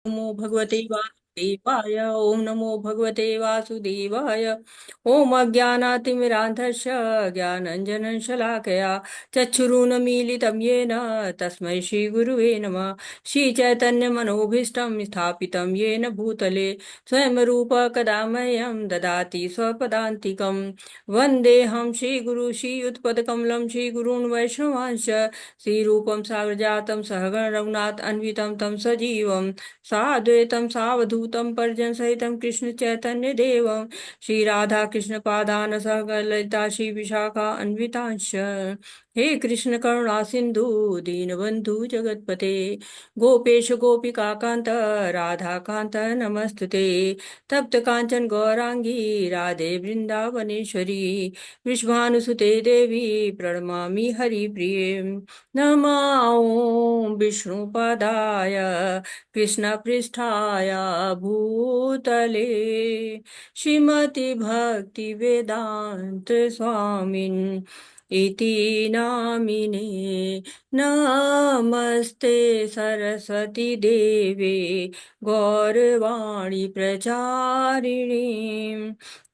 नमो भगवते वासुदेवाय। ओम नमो भगवते वासुदेवाय। ओम अज्ञानातिमिरान्धस्य ज्ञानञ्जनं शलाकया चक्षुरुन्मीलितं येन तस्मै श्रीगुरुवे नमः। श्रीचैतन्यमनोभीष्टं स्थापितं येन भूतले स्वयं रूप कदा मह्यं ददाति स्वपदान्तिकं। वन्देऽहं श्रीगुरु श्रीयुतपदकमलं श्रीगुरून् वैष्णवांश्च श्रीरूपं साग्रजातं सहगण रघुनाथ अन्वितं तं सजीवम् साद्वैतं सावधूतं परिजन सहितं कृष्ण चैतन्य देवं श्री राधा कृष्ण पादान सहगणललिता श्री विशाखा अन्वितांश। हे कृष्ण करुणा सिंधु दीनबंधु जगतपते गोपेश गोपिका कांत राधा कांत नमस्तुते। तप्त कांचन गौरांगी राधे वृंदावनेश्वरी वृषभानुसुते देवी प्रणमामि हरिप्रिये। नमो विष्णुपदाय कृष्णपृष्ठाय भूतले श्रीमति भक्ति वेदांत स्वामिन् इति नामिने। नमस्ते सरस्वती देवे गौरवाणी प्रचारिणी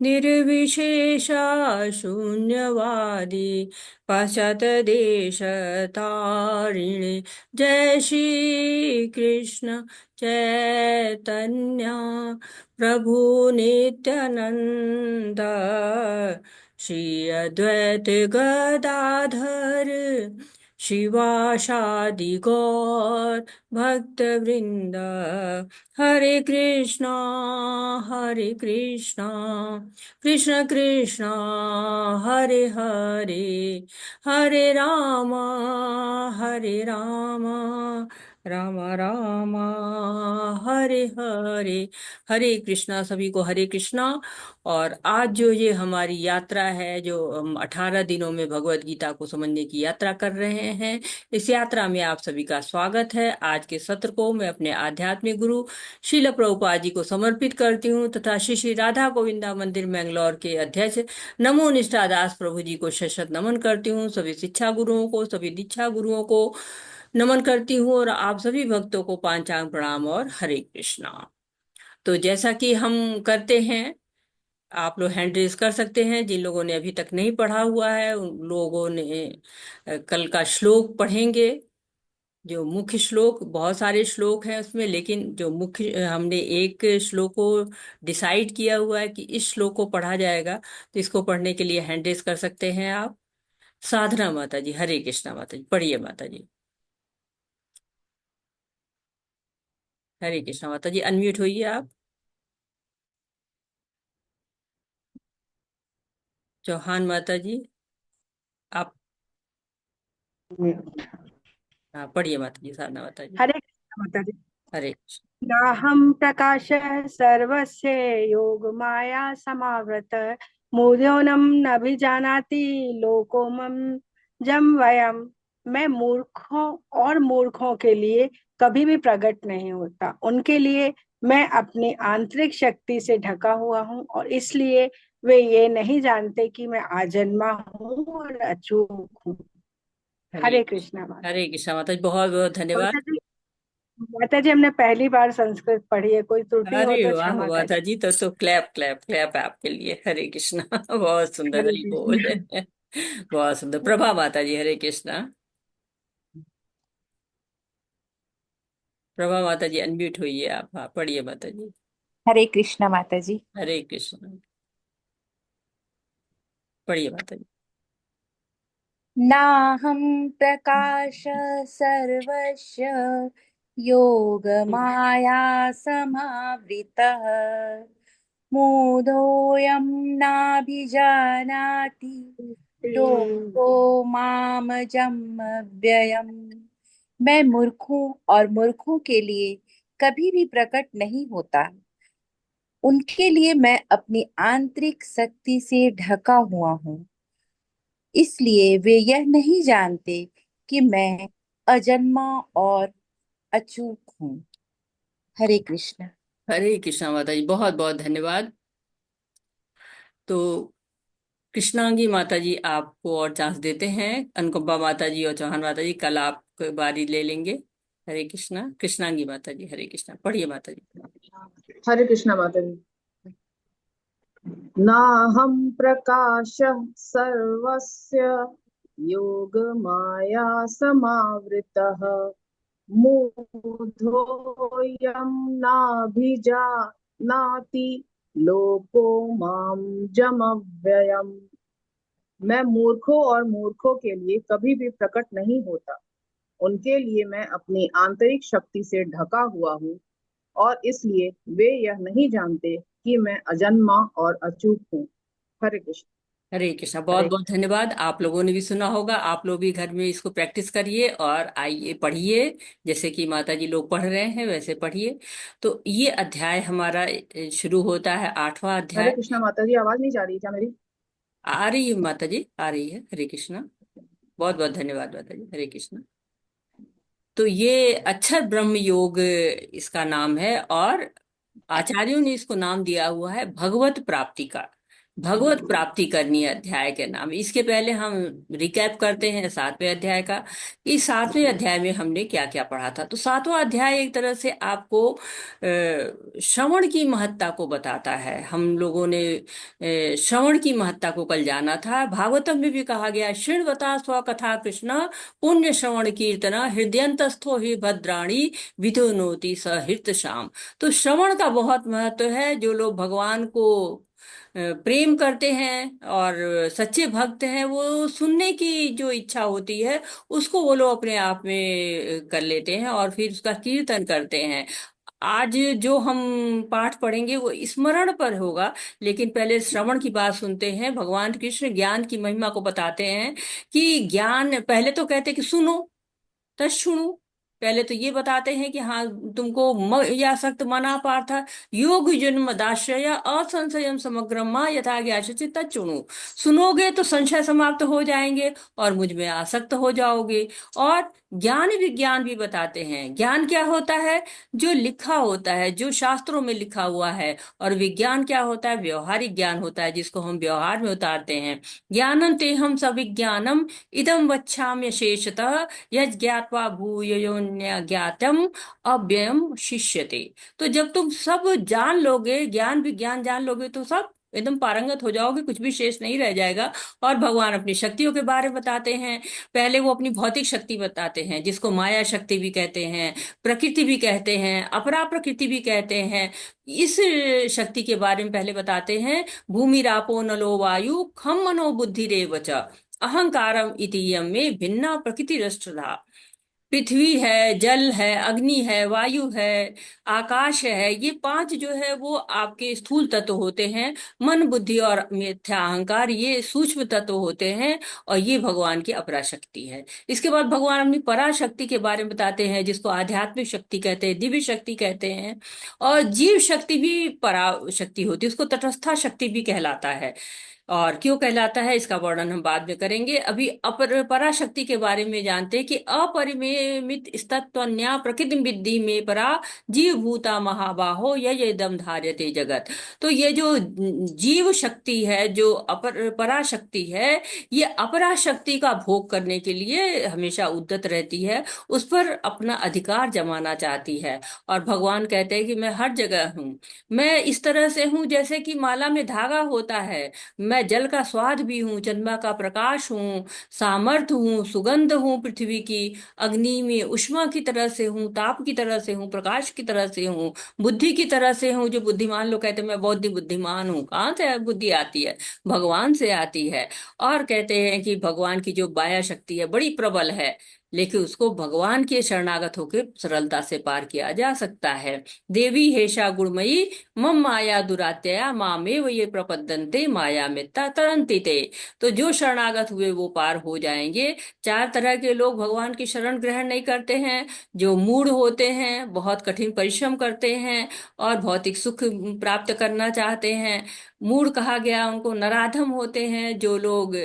निर्विशेषा शून्यवादी पाश्चात्यदेशतारिणे। जय श्री कृष्ण चैतन्य प्रभु नित्यानंद श्री अद्वैत गदाधर शिवासादि गौर भक्त वृंद। हरे कृष्णा कृष्ण कृष्णा हरे हरे हरे रामा राम राम हरे हरे। हरे कृष्णा सभी को हरे कृष्णा। और आज जो ये हमारी यात्रा है, जो हम 18 दिनों में भगवत गीता को समझने की यात्रा कर रहे हैं, इस यात्रा में आप सभी का स्वागत है। आज के सत्र को मैं अपने आध्यात्मिक गुरु श्रील प्रभुपाद जी को समर्पित करती हूँ तथा श्री श्री राधा गोविंदा मंदिर मैंगलोर के अध्यक्ष नमो निष्ठा दास प्रभु जी को शत नमन करती हूँ। सभी शिक्षा गुरुओं को, सभी दीक्षा गुरुओं को नमन करती हूँ और आप सभी भक्तों को पांचांग प्रणाम और हरे कृष्णा। तो जैसा कि हम करते हैं, आप लोग हैंड रेज कर सकते हैं। जिन लोगों ने अभी तक नहीं पढ़ा हुआ है उन लोगों ने कल का श्लोक पढ़ेंगे। जो मुख्य श्लोक, बहुत सारे श्लोक हैं उसमें, लेकिन जो मुख्य हमने एक श्लोक को डिसाइड किया हुआ है कि इस श्लोक को पढ़ा जाएगा, तो इसको पढ़ने के लिए हैंड रेज कर सकते हैं आप। साधना माता जी, हरे कृष्णा माता जी, पढ़िए माता जी। हरे कृष्णा माता जी, अनम्यूट होइए आप। चौहान माता जी, आप। हाँ, पढ़िए माता जी, साधना माता जी। हरे कृष्ण माता जी। हरे कृष्ण। नाहं प्रकाशः सर्वस्य योगमाया समावृत मूढ़ोऽनं नभिजानाति लोको मम जम वयम्। मैं मूर्खों के लिए कभी भी प्रकट नहीं होता। उनके लिए मैं अपनी आंतरिक शक्ति से ढका हुआ हूँ और इसलिए वे ये नहीं जानते कि मैं आजन्मा हूँ और अचूक हूँ। हरे हरे कृष्णा माता हरे जी। कृष्णा माता जी, बहुत बहुत धन्यवाद। माता जी, माता जी हमने पहली बार संस्कृत पढ़ी है, कोई त्रुटि हो अरे तो वाह क्षमा माता करें। जी, तो क्लैप क्लैप क्लैप आपके लिए। हरे कृष्णा बहुत सुंदर, हरे हरी बोल। कृष्ण। बहुत सुंदर। प्रभा माता जी, हरे कृष्णा। प्रभा माता जी, अनम्यूट हुई आप। हाँ, पढ़िए माता जी। हरे कृष्णा माता जी। हरे कृष्णा, पढ़िए माता जी। नाहं प्रकाश सर्वस्य योगमाया समावृतः मूढोऽयं नाभिजानाति लोको मामजम् अव्ययम्। मैं मूर्खों और मूर्खों के लिए कभी भी प्रकट नहीं होता। उनके लिए मैं अपनी आंतरिक शक्ति से ढका हुआ हूँ, इसलिए वे यह नहीं जानते कि मैं अजन्मा और अचूक हूँ। हरे कृष्ण। हरे कृष्णा माता जी, बहुत बहुत धन्यवाद। तो कृष्णांगी माता जी, आपको और चांस देते हैं। अनुकंपा माता जी और चौहान माता जी, कल आप बारी ले लेंगे। हरे कृष्णा। कृष्णांगी माता जी, हरे कृष्णा, पढ़िए माता जी। हरे कृष्णा माता जी। नाहं प्रकाशः सर्वस्य योगमाया समावृतः मूढोऽयं नाभिजानाति लोको मां जमव्ययम्। मैं मूर्खों और मूर्खों के लिए कभी भी प्रकट नहीं होता। उनके लिए मैं अपनी आंतरिक शक्ति से ढका हुआ हूँ और इसलिए वे यह नहीं जानते कि मैं अजन्मा और अचूक हूँ। हरे कृष्ण। हरे कृष्णा, बहुत हरे बहुत धन्यवाद। आप लोगों ने भी सुना होगा, आप लोग भी घर में इसको प्रैक्टिस करिए और आइए पढ़िए, जैसे कि माता जी लोग पढ़ रहे हैं वैसे पढ़िए। तो ये अध्याय हमारा शुरू होता है, 8वां हरे अध्याय। कृष्णा माता जी, आवाज नहीं जा रही क्या मेरी? आ रही है माता जी, आ रही है। हरे कृष्णा, बहुत बहुत धन्यवाद माता जी। हरे कृष्णा। तो ये अक्षर ब्रह्म योग इसका नाम है, और आचार्यों ने इसको नाम दिया हुआ है भगवत प्राप्ति का। भगवत प्राप्ति करनी है अध्याय के नाम। इसके पहले हम रिकैप करते हैं 7वें अध्याय का। इस 7वें अध्याय में हमने क्या क्या पढ़ा था। तो 7वां अध्याय एक तरह से आपको श्रवण की महत्ता को बताता है। हम लोगों ने श्रवण की महत्ता को कल जाना था। भागवतम में भी कहा गया, शृण्वता स्व कथा कृष्ण पुण्य श्रवण कीर्तना हृदयंतस्थो ही भद्राणी विधुनोति स हृत श्याम। तो श्रवण का बहुत महत्व है। जो लोग भगवान को प्रेम करते हैं और सच्चे भक्त हैं, वो सुनने की जो इच्छा होती है उसको वो लोग अपने आप में कर लेते हैं और फिर उसका कीर्तन करते हैं। आज जो हम पाठ पढ़ेंगे वो स्मरण पर होगा, लेकिन पहले श्रवण की बात सुनते हैं। भगवान कृष्ण ज्ञान की महिमा को बताते हैं कि ज्ञान, पहले तो कहते हैं कि सुनो, तच्छृणु। पहले तो ये बताते हैं कि हाँ, तुमको या सक्त मना पार्थ योग जन्म दाश्रय असंशयम समग्रम माँ यथा ज्ञासी तच्छृणु। सुनोगे तो संशय समाप्त हो जाएंगे और मुझ में आसक्त हो जाओगे। और ज्ञान विज्ञान भी बताते हैं। ज्ञान क्या होता है? जो लिखा होता है, जो शास्त्रों में लिखा हुआ है। और विज्ञान क्या होता है? व्यवहारिक ज्ञान होता है, जिसको हम व्यवहार में उतारते हैं। ज्ञानम तेहम सविज्ञानम इदम वच्छाम्य शेषतः यज्ञात्वा भूयोन्य ज्ञातम अव्ययम शिष्यते। तो जब तुम सब जान लोगे, ज्ञान विज्ञान जान लोगे, तो सब एकदम पारंगत हो जाओगे, कुछ भी शेष नहीं रह जाएगा। और भगवान अपनी शक्तियों के बारे में बताते हैं। पहले वो अपनी भौतिक शक्ति बताते हैं, जिसको माया शक्ति भी कहते हैं, प्रकृति भी कहते हैं, अपरा प्रकृति भी कहते हैं। इस शक्ति के बारे में पहले बताते हैं। भूमि रापो नलो वायु खम मनो बुद्धि रेव च अहंकारम इति में भिन्ना प्रकृति रष्टधा। पृथ्वी है, जल है, अग्नि है, वायु है, आकाश है, ये 5 जो है वो आपके स्थूल तत्व होते हैं। मन बुद्धि और मिथ्या अहंकार ये सूक्ष्म तत्व होते हैं। और ये भगवान की अपराशक्ति है। इसके बाद भगवान अपनी पराशक्ति के बारे में बताते हैं, जिसको आध्यात्मिक शक्ति कहते हैं, दिव्य शक्ति कहते हैं। और जीव शक्ति भी पराशक्ति होती है, उसको तटस्था शक्ति भी कहलाता है। और क्यों कहलाता है इसका वर्णन हम बाद में करेंगे। अभी अपर पराशक्ति के बारे में जानते हैं कि अपरिमेमित स्तत्वन्या प्रकृति विद्धि में परा जीव भूता महाबाहो ये दम धार्यते जगत। तो ये जो जीव शक्ति है, जो अपर पराशक्ति है, ये अपराशक्ति का भोग करने के लिए हमेशा उद्यत रहती है, उस पर अपना अधिकार जमाना चाहती है। और भगवान कहते हैं कि मैं हर जगह हूँ। मैं इस तरह से हूँ जैसे कि माला में धागा होता है। मैं जल का स्वाद भी हूँ, चंद्रमा का प्रकाश हूँ, सामर्थ हूँ, सुगंध हूँ पृथ्वी की, अग्नि में उष्मा की तरह से हूँ, ताप की तरह से हूँ, प्रकाश की तरह से हूँ, बुद्धि की तरह से हूँ। जो बुद्धिमान लोग कहते हैं मैं बहुत ही बुद्धिमान हूँ, कहाँ से बुद्धि आती है? भगवान से आती है। और कहते हैं कि भगवान की जो माया शक्ति है बड़ी प्रबल है, लेकिन उसको भगवान के शरणागत होकर सरलता से पार किया जा सकता है। देवी हेषा गुणमयी मम माया दुरात्यया मामेव ये प्रपद्यन्ते माया मित्ता तरन्ति ते। तो जो शरणागत हुए वो पार हो जाएंगे। 4 तरह के लोग भगवान की शरण ग्रहण नहीं करते हैं। जो मूढ़ होते हैं, बहुत कठिन परिश्रम करते हैं और भौतिक सुख प्राप्त करना चाहते हैं, मूढ़ कहा गया, उनको नराधम होते हैं जो लोग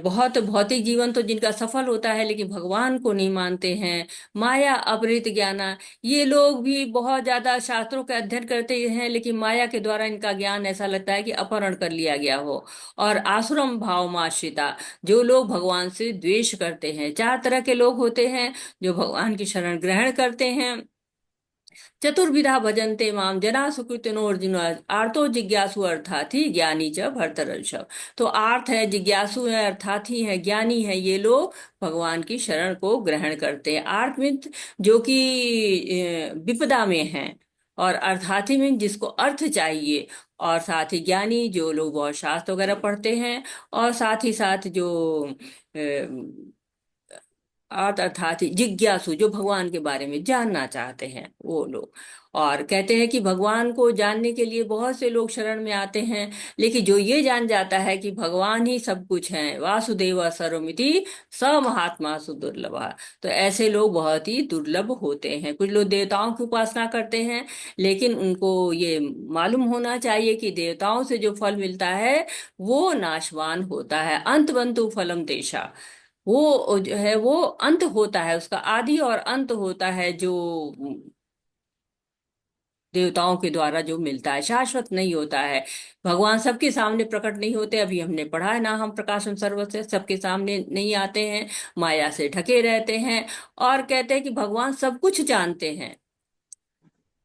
बहुत भौतिक जीवन तो जिनका सफल होता है लेकिन भगवान को नहीं मानते हैं। माया अपहृत ज्ञाना, ये लोग भी बहुत ज्यादा शास्त्रों का अध्ययन करते हैं लेकिन माया के द्वारा इनका ज्ञान ऐसा लगता है कि अपहरण कर लिया गया हो। और आसुरम भाव आश्रिता, जो लोग भगवान से द्वेष करते हैं। चार तरह के लोग होते हैं जो भगवान की शरण ग्रहण करते हैं। चतुर्विधा भजन्ते माम जना सुकृतिनो अर्जुन, आर्तो जिज्ञासु अर्थार्थी ज्ञानी च भरतर्षभ। तो आर्थ है, जिज्ञासु है, अर्थार्थी है, ज्ञानी है, ये लोग भगवान की शरण को ग्रहण करते हैं। आर्थ मीन्स जो कि विपदा में है, और अर्थार्थी मीन्स जिसको अर्थ चाहिए, और साथ ही ज्ञानी जो लोग बहुत शास्त्र वगैरह पढ़ते हैं, और साथ ही साथ जो अर्थ अर्थात जिज्ञासु जो भगवान के बारे में जानना चाहते हैं वो लोग। और कहते हैं कि भगवान को जानने के लिए बहुत से लोग शरण में आते हैं, लेकिन जो ये जान जाता है कि भगवान ही सब कुछ है, वासुदेव सर्वमिति स महात्मा सुदुर्लभ, तो ऐसे लोग बहुत ही दुर्लभ होते हैं। कुछ लोग देवताओं की उपासना करते हैं, लेकिन उनको ये मालूम होना चाहिए कि देवताओं से जो फल मिलता है वो नाशवान होता है। अंत बंतु फलम देशा, वो जो है वो अंत होता है, उसका आदि और अंत होता है जो देवताओं के द्वारा जो मिलता है, शाश्वत नहीं होता है। भगवान सबके सामने प्रकट नहीं होते, अभी हमने पढ़ा है ना, हम प्रकाशम सर्वस्य, सबके सामने नहीं आते हैं, माया से ढके रहते हैं। और कहते हैं कि भगवान सब कुछ जानते हैं।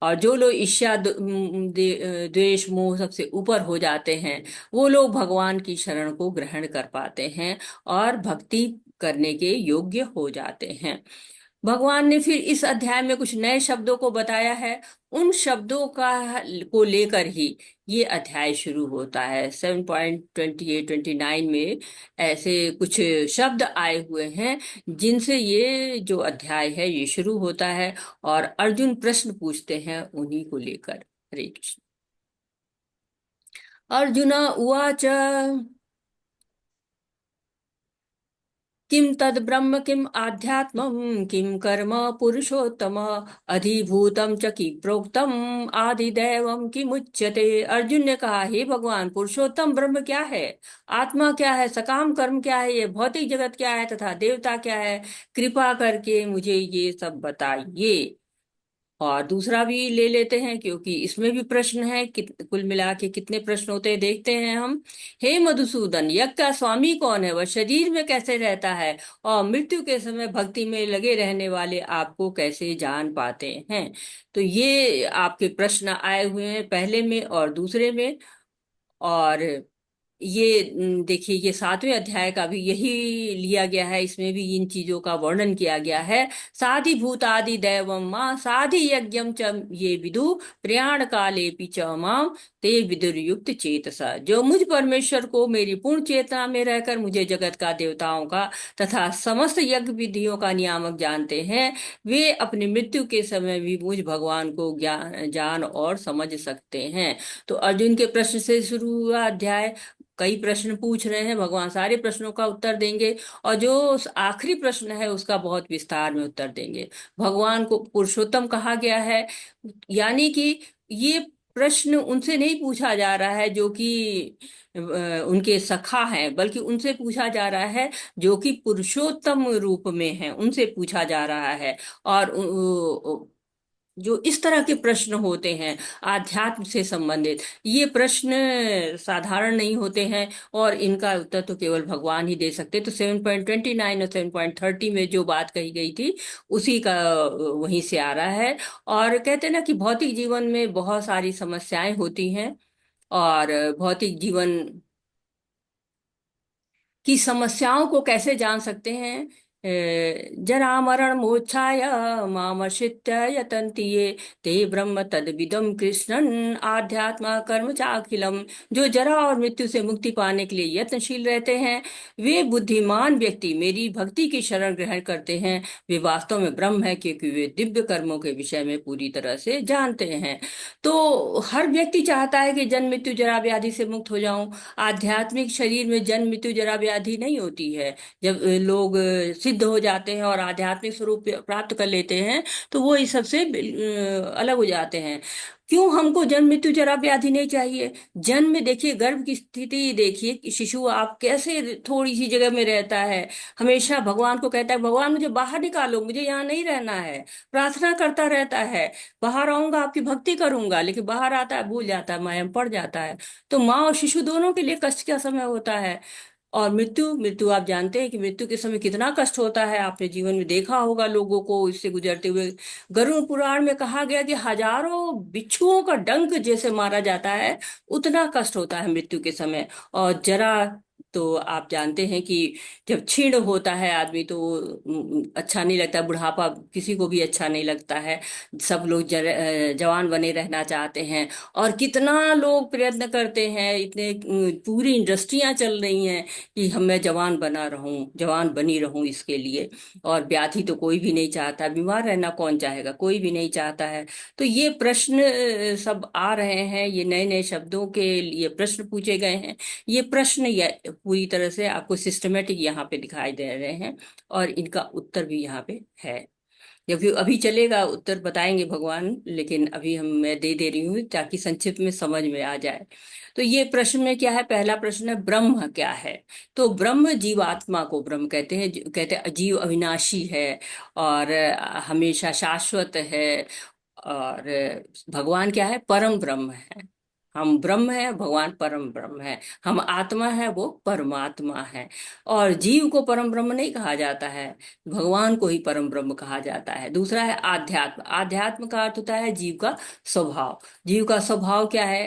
और जो लोग ईर्ष्या द्वेष मोह सबसे ऊपर हो जाते हैं, वो लोग भगवान की शरण को ग्रहण कर पाते हैं और भक्ति करने के योग्य हो जाते हैं। भगवान ने फिर इस अध्याय में कुछ नए शब्दों को बताया है। उन शब्दों का को लेकर ही ये अध्याय शुरू होता है। 7.28-29 में ऐसे कुछ शब्द आए हुए हैं जिनसे ये जो अध्याय है ये शुरू होता है, और अर्जुन प्रश्न पूछते हैं उन्हीं को लेकर। हरे कृष्ण। अर्जुन उवाच किम तद ब्रह्म किम आध्यात्मम किम कर्म पुरुषोत्तम अधिभूतम च कि प्रोक्तम आदिदैवम किमुच्यते। अर्जुन ने कहा, हे भगवान, पुरुषोत्तम ब्रह्म क्या है, आत्मा क्या है, सकाम कर्म क्या है, ये भौतिक जगत क्या है, तथा देवता क्या है, कृपा करके मुझे ये सब बताइए। और दूसरा भी ले लेते हैं क्योंकि इसमें भी प्रश्न है, कुल मिला के कितने प्रश्न होते हैं देखते हैं हम। हे मधुसूदन, यज्ञ का स्वामी कौन है, वह शरीर में कैसे रहता है, और मृत्यु के समय भक्ति में लगे रहने वाले आपको कैसे जान पाते हैं। तो ये आपके प्रश्न आए हुए हैं पहले में और दूसरे में। और ये देखिए, ये 7वें अध्याय का भी यही लिया गया है, इसमें भी इन चीजों का वर्णन किया गया है। साधि भूतादि दैवम मां साधि यज्ञम च ये विदु प्रयाण काले च माम ते विदुर्युक्त चेतसा। जो मुझ परमेश्वर को मेरी पूर्ण चेतना में रहकर मुझे जगत का, देवताओं का तथा समस्त यज्ञ विधियों का नियामक जानते हैं, वे अपनी मृत्यु के समय भी मुझ भगवान को ज्ञान जान और समझ सकते हैं। तो अर्जुन के प्रश्न से शुरू हुआ अध्याय। कई प्रश्न पूछ रहे हैं, भगवान सारे प्रश्नों का उत्तर देंगे, और जो आखिरी प्रश्न है उसका बहुत विस्तार में उत्तर देंगे। भगवान को पुरुषोत्तम कहा गया है, यानी कि ये प्रश्न उनसे नहीं पूछा जा रहा है जो कि उनके सखा हैं, बल्कि उनसे पूछा जा रहा है जो कि पुरुषोत्तम रूप में है, उनसे पूछा जा रहा है। और जो इस तरह के प्रश्न होते हैं आध्यात्म से संबंधित, ये प्रश्न साधारण नहीं होते हैं, और इनका उत्तर तो केवल भगवान ही दे सकते। तो 7.29 और 7.30 में जो बात कही गई थी उसी का वहीं से आ रहा है। और कहते हैं ना कि भौतिक जीवन में बहुत सारी समस्याएं होती हैं, और भौतिक जीवन की समस्याओं को कैसे जान सकते हैं। जरा मरण मोक्षाय मामर्षित्य यतन्ति ये ते ब्रह्म तद्विदम कृष्णन आध्यात्म कर्म चाखिलम। जो जरा और मृत्यु से मुक्ति पाने के लिए यत्नशील रहते हैं, वे बुद्धिमान व्यक्ति मेरी भक्ति की शरण ग्रहण करते हैं। वे वास्तव में ब्रह्म है, क्योंकि वे दिव्य कर्मों के विषय में पूरी तरह से जानते हैं। तो हर व्यक्ति चाहता है कि जन्म मृत्यु जरा व्याधि से मुक्त हो जाऊं। आध्यात्मिक शरीर में जन्म मृत्यु जरा व्याधि नहीं होती है। जब लोग सिद्ध हो जाते हैं और आध्यात्मिक स्वरूप प्राप्त कर लेते हैं, तो वो इस सबसे अलग हो जाते हैं। क्यों हमको जन्म मृत्यु जरा व्याधि नहीं चाहिए? जन्म में देखिए, गर्भ की स्थिति देखिए कि शिशु आप कैसे थोड़ी सी जगह में रहता है, हमेशा भगवान को कहता है भगवान मुझे बाहर निकालो, मुझे यहाँ नहीं रहना है, प्रार्थना करता रहता है, बाहर आऊंगा आपकी भक्ति करूंगा, लेकिन बाहर आता है भूल जाता है, माया में पड़ जाता है। तो माँ और शिशु दोनों के लिए कष्ट का समय होता है। और मृत्यु, मृत्यु आप जानते हैं कि मृत्यु के समय कितना कष्ट होता है, आपने जीवन में देखा होगा लोगों को इससे गुजरते हुए। गरुड़ पुराण में कहा गया कि हजारों बिच्छुओं का डंक जैसे मारा जाता है, उतना कष्ट होता है मृत्यु के समय। और जरा, तो आप जानते हैं कि जब क्षीण होता है आदमी तो अच्छा नहीं लगता, बुढ़ापा किसी को भी अच्छा नहीं लगता है। सब लोग जवान बने रहना चाहते हैं, और कितना लोग प्रयत्न करते हैं, इतने पूरी इंडस्ट्रियां चल रही हैं कि हम मैं जवान बना रहूं, जवान बनी रहूं इसके लिए। और व्याधि तो कोई भी नहीं चाहता, बीमार रहना कौन चाहेगा, कोई भी नहीं चाहता है। तो ये प्रश्न सब आ रहे हैं, ये नए नए शब्दों के लिए प्रश्न पूछे गए हैं। ये प्रश्न ये पूरी तरह से आपको सिस्टमेटिक यहाँ पे दिखाई दे रहे हैं, और इनका उत्तर भी यहाँ पे है। जबकि अभी चलेगा उत्तर बताएंगे भगवान, लेकिन अभी हम मैं दे दे रही हूँ ताकि संक्षिप्त में समझ में आ जाए। तो ये प्रश्न में क्या है, पहला प्रश्न है ब्रह्म क्या है। तो ब्रह्म जीवात्मा को ब्रह्म कहते हैं, कहते हैं जीव अविनाशी है और हमेशा शाश्वत है। और भगवान क्या है, परम ब्रह्म है। हम ब्रह्म है, भगवान परम ब्रह्म है। हम आत्मा है, वो परमात्मा है। और जीव को परम ब्रह्म नहीं कहा जाता है, भगवान को ही परम ब्रह्म कहा जाता है। दूसरा है आध्यात्म। आध्यात्म का अर्थ होता है जीव का स्वभाव। जीव का स्वभाव क्या है?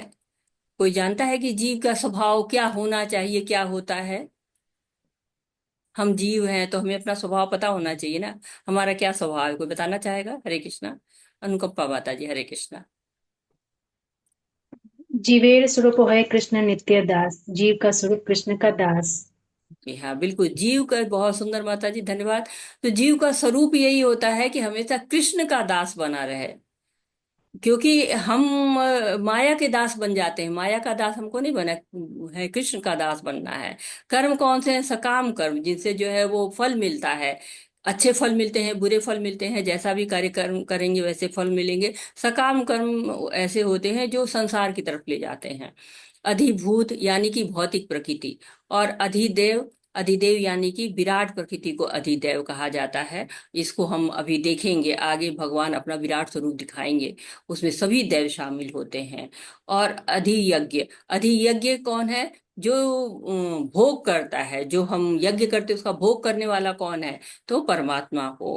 कोई जानता है कि जीव का स्वभाव क्या होना चाहिए, क्या होता है? हम जीव हैं तो हमें अपना स्वभाव पता होना चाहिए ना। हमारा क्या स्वभाव है, कोई बताना चाहेगा? हरे कृष्णा। अनुकंपा माता जी, हरे कृष्णा। जीवेर स्वरूप है कृष्ण नित्य दास, जीव का स्वरूप कृष्ण का दास। जी हाँ, बिल्कुल, जीव का बहुत सुंदर माता जी, धन्यवाद। तो जीव का स्वरूप यही होता है कि हमेशा कृष्ण का दास बना रहे। क्योंकि हम माया के दास बन जाते हैं, माया का दास हमको नहीं बना है, कृष्ण का दास बनना है। कर्म कौन से हैं? सकाम कर्म, जिनसे जो है वो फल मिलता है। अच्छे फल मिलते हैं, बुरे फल मिलते हैं, जैसा भी कार्य कर्म करेंगे वैसे फल मिलेंगे। सकाम कर्म ऐसे होते हैं जो संसार की तरफ ले जाते हैं। अधिभूत यानी कि भौतिक प्रकृति, और अधिदेव, अधिदेव यानी कि विराट प्रकृति को अधिदेव कहा जाता है। इसको हम अभी देखेंगे आगे, भगवान अपना विराट स्वरूप दिखाएंगे, उसमें सभी देव शामिल होते हैं। और अधियज्ञ, अधियज्ञ कौन है? जो भोग करता है, जो हम यज्ञ करते हैं उसका भोग करने वाला कौन है? तो परमात्मा को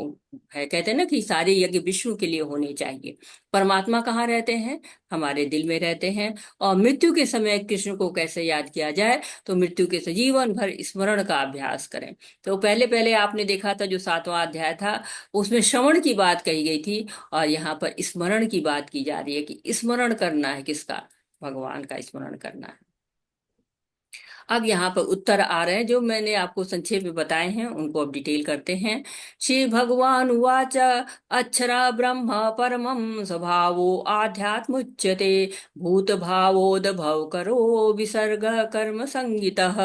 है। कहते हैं ना कि सारे यज्ञ विष्णु के लिए होने चाहिए। परमात्मा कहाँ रहते हैं? हमारे दिल में रहते हैं। और मृत्यु के समय कृष्ण को कैसे याद किया जाए? तो मृत्यु के जीवन भर स्मरण का अभ्यास करें। तो पहले पहले आपने देखा था जो 7वां अध्याय था, उसमें श्रवण की बात कही गई थी, और यहाँ पर स्मरण की बात की जा रही है कि स्मरण करना है किसका? भगवान का स्मरण करना है। अब यहाँ पर उत्तर आ रहे हैं जो मैंने आपको संक्षेप में बताए हैं, उनको अब डिटेल करते हैं। श्री भगवान उवाच अक्षरा ब्रह्म परमं स्वभावो आध्यात्मुच्यते भूत भावोद्भव करो विसर्ग कर्म संगितः।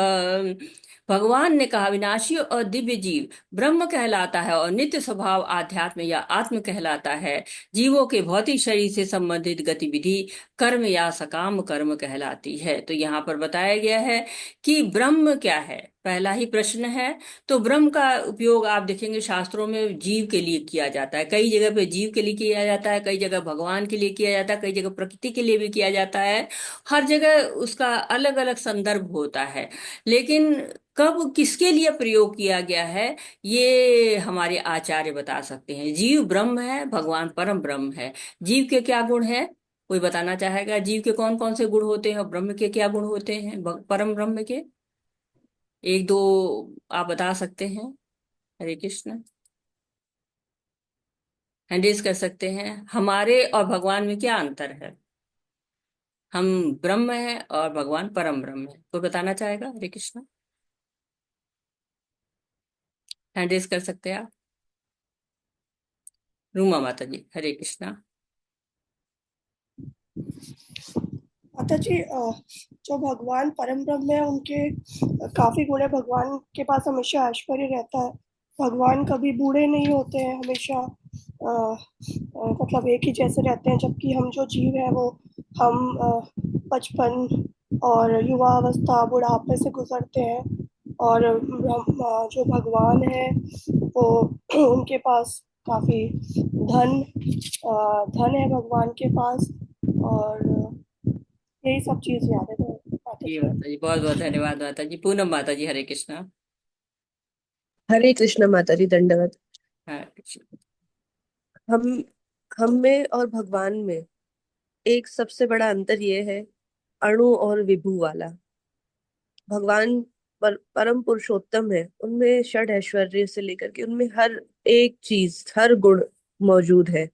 भगवान ने कहा विनाशी और दिव्य जीव ब्रह्म कहलाता है, और नित्य स्वभाव आध्यात्म या आत्म कहलाता है। जीवों के भौतिक शरीर से संबंधित गतिविधि कर्म या सकाम कर्म कहलाती है। तो यहाँ पर बताया गया है कि ब्रह्म क्या है, पहला ही प्रश्न है। तो ब्रह्म का उपयोग आप देखेंगे शास्त्रों में जीव के लिए किया जाता है, कई जगह पे जीव के लिए किया जाता है, कई जगह भगवान के लिए किया जाता है, कई जगह प्रकृति के लिए भी किया जाता है। हर जगह उसका अलग अलग संदर्भ होता है। लेकिन कब किसके लिए प्रयोग किया गया है, ये हमारे आचार्य बता सकते हैं। जीव ब्रह्म है, भगवान परम ब्रह्म है। जीव के क्या गुण है, कोई बताना चाहेगा? जीव के कौन कौन से गुण होते हैं और ब्रह्म के क्या गुण होते हैं, परम ब्रह्म के? एक दो आप बता सकते हैं? हरे कृष्ण। हैंडल्स कर सकते हैं। हमारे और भगवान में क्या अंतर है? हम ब्रह्म है और भगवान परम ब्रह्म है, कोई बताना चाहेगा? हरे कृष्ण। हैंडल्स कर सकते हैं आप। रूमा माता जी, हरे कृष्णा। माता जी, जो भगवान परम ब्रह्म है उनके काफी गुण है। भगवान के पास हमेशा ऐश्वर्य रहता है, भगवान कभी बूढ़े नहीं होते हैं, हमेशा मतलब एक ही जैसे रहते हैं, जबकि हम जो जीव हैं वो हम बचपन और युवा अवस्था बुढ़ापे से गुजरते हैं। और जो भगवान है वो उनके पास काफी धन है भगवान के पास। और यही सब चीज याद है तो माता जी जी। माता जी, बहुत बहुत धन्यवाद माता जी। पूनम माता जी, हरे कृष्णा। हरे कृष्ण माता जी, दंडवत। हरे कृष्ण। हम हम में और भगवान में एक सबसे बड़ा अंतर ये है, अणु और विभू वाला। भगवान परम पुरुषोत्तम है, उनमें षड ऐश्वर्य से लेकर के उनमें हर एक चीज, हर गुण मौजूद है।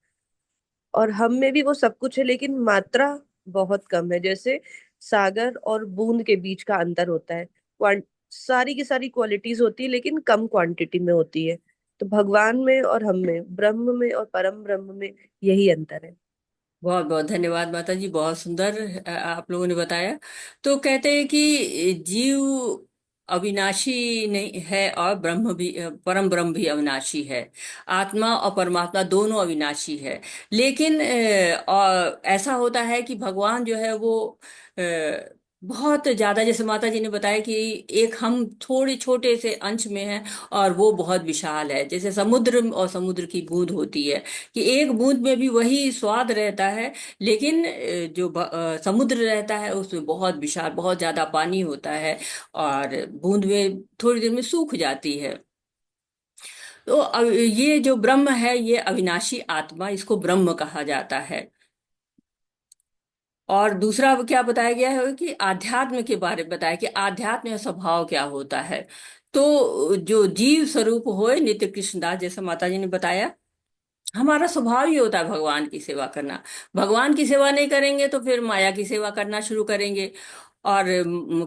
और हम में भी वो सब कुछ है, लेकिन मात्रा बहुत कम है। जैसे सागर और बूंद के बीच का अंतर होता है। सारी की सारी क्वालिटीज होती है, लेकिन कम क्वांटिटी में होती है। तो भगवान में और हम में, ब्रह्म में और परम ब्रह्म में यही अंतर है। बहुत बहुत धन्यवाद माता जी, बहुत सुंदर आप लोगों ने बताया। तो कहते हैं कि जीव अविनाशी नहीं है और ब्रह्म भी, परम ब्रह्म भी अविनाशी है। आत्मा और परमात्मा दोनों अविनाशी है। लेकिन और ऐसा होता है कि भगवान जो है वो बहुत ज्यादा, जैसे माता जी ने बताया कि एक हम थोड़े छोटे से अंश में हैं और वो बहुत विशाल है। जैसे समुद्र और समुद्र की बूंद होती है, कि एक बूंद में भी वही स्वाद रहता है, लेकिन जो समुद्र रहता है उसमें बहुत विशाल, बहुत ज्यादा पानी होता है और बूंद में थोड़ी देर में सूख जाती है। तो ये जो ब्रह्म है ये अविनाशी आत्मा, इसको ब्रह्म कहा जाता है। और दूसरा क्या बताया गया है कि आध्यात्म के बारे में बताया कि आध्यात्म का स्वभाव क्या होता है। तो जो जीव स्वरूप होए नित्य कृष्णदास, जैसे माता जी ने बताया, हमारा स्वभाव ही होता है भगवान की सेवा करना। भगवान की सेवा नहीं करेंगे तो फिर माया की सेवा करना शुरू करेंगे। और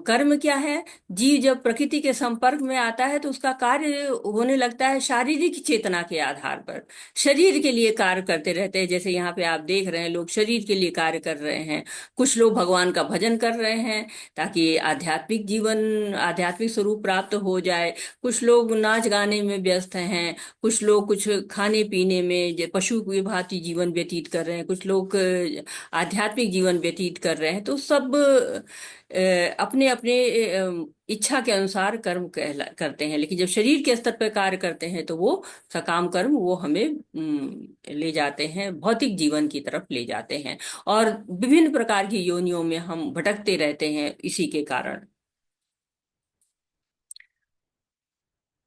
कर्म क्या है? जीव जब प्रकृति के संपर्क में आता है तो उसका कार्य होने लगता है शारीरिक चेतना के आधार पर। शरीर के लिए कार्य करते रहते हैं। जैसे यहाँ पे आप देख रहे हैं, लोग शरीर के लिए कार्य कर रहे हैं। कुछ लोग भगवान का भजन कर रहे हैं ताकि आध्यात्मिक जीवन, आध्यात्मिक स्वरूप प्राप्त हो जाए। कुछ लोग नाच गाने में व्यस्त हैं। कुछ लोग कुछ खाने पीने में पशु की भांति जीवन व्यतीत कर रहे हैं। कुछ लोग आध्यात्मिक जीवन व्यतीत कर रहे हैं। तो सब अपने अपने इच्छा के अनुसार कर्म करते हैं। लेकिन जब शरीर के स्तर पर कार्य करते हैं तो वो सकाम कर्म वो हमें ले जाते हैं, भौतिक जीवन की तरफ ले जाते हैं। और विभिन्न प्रकार की योनियों में हम भटकते रहते हैं इसी के कारण।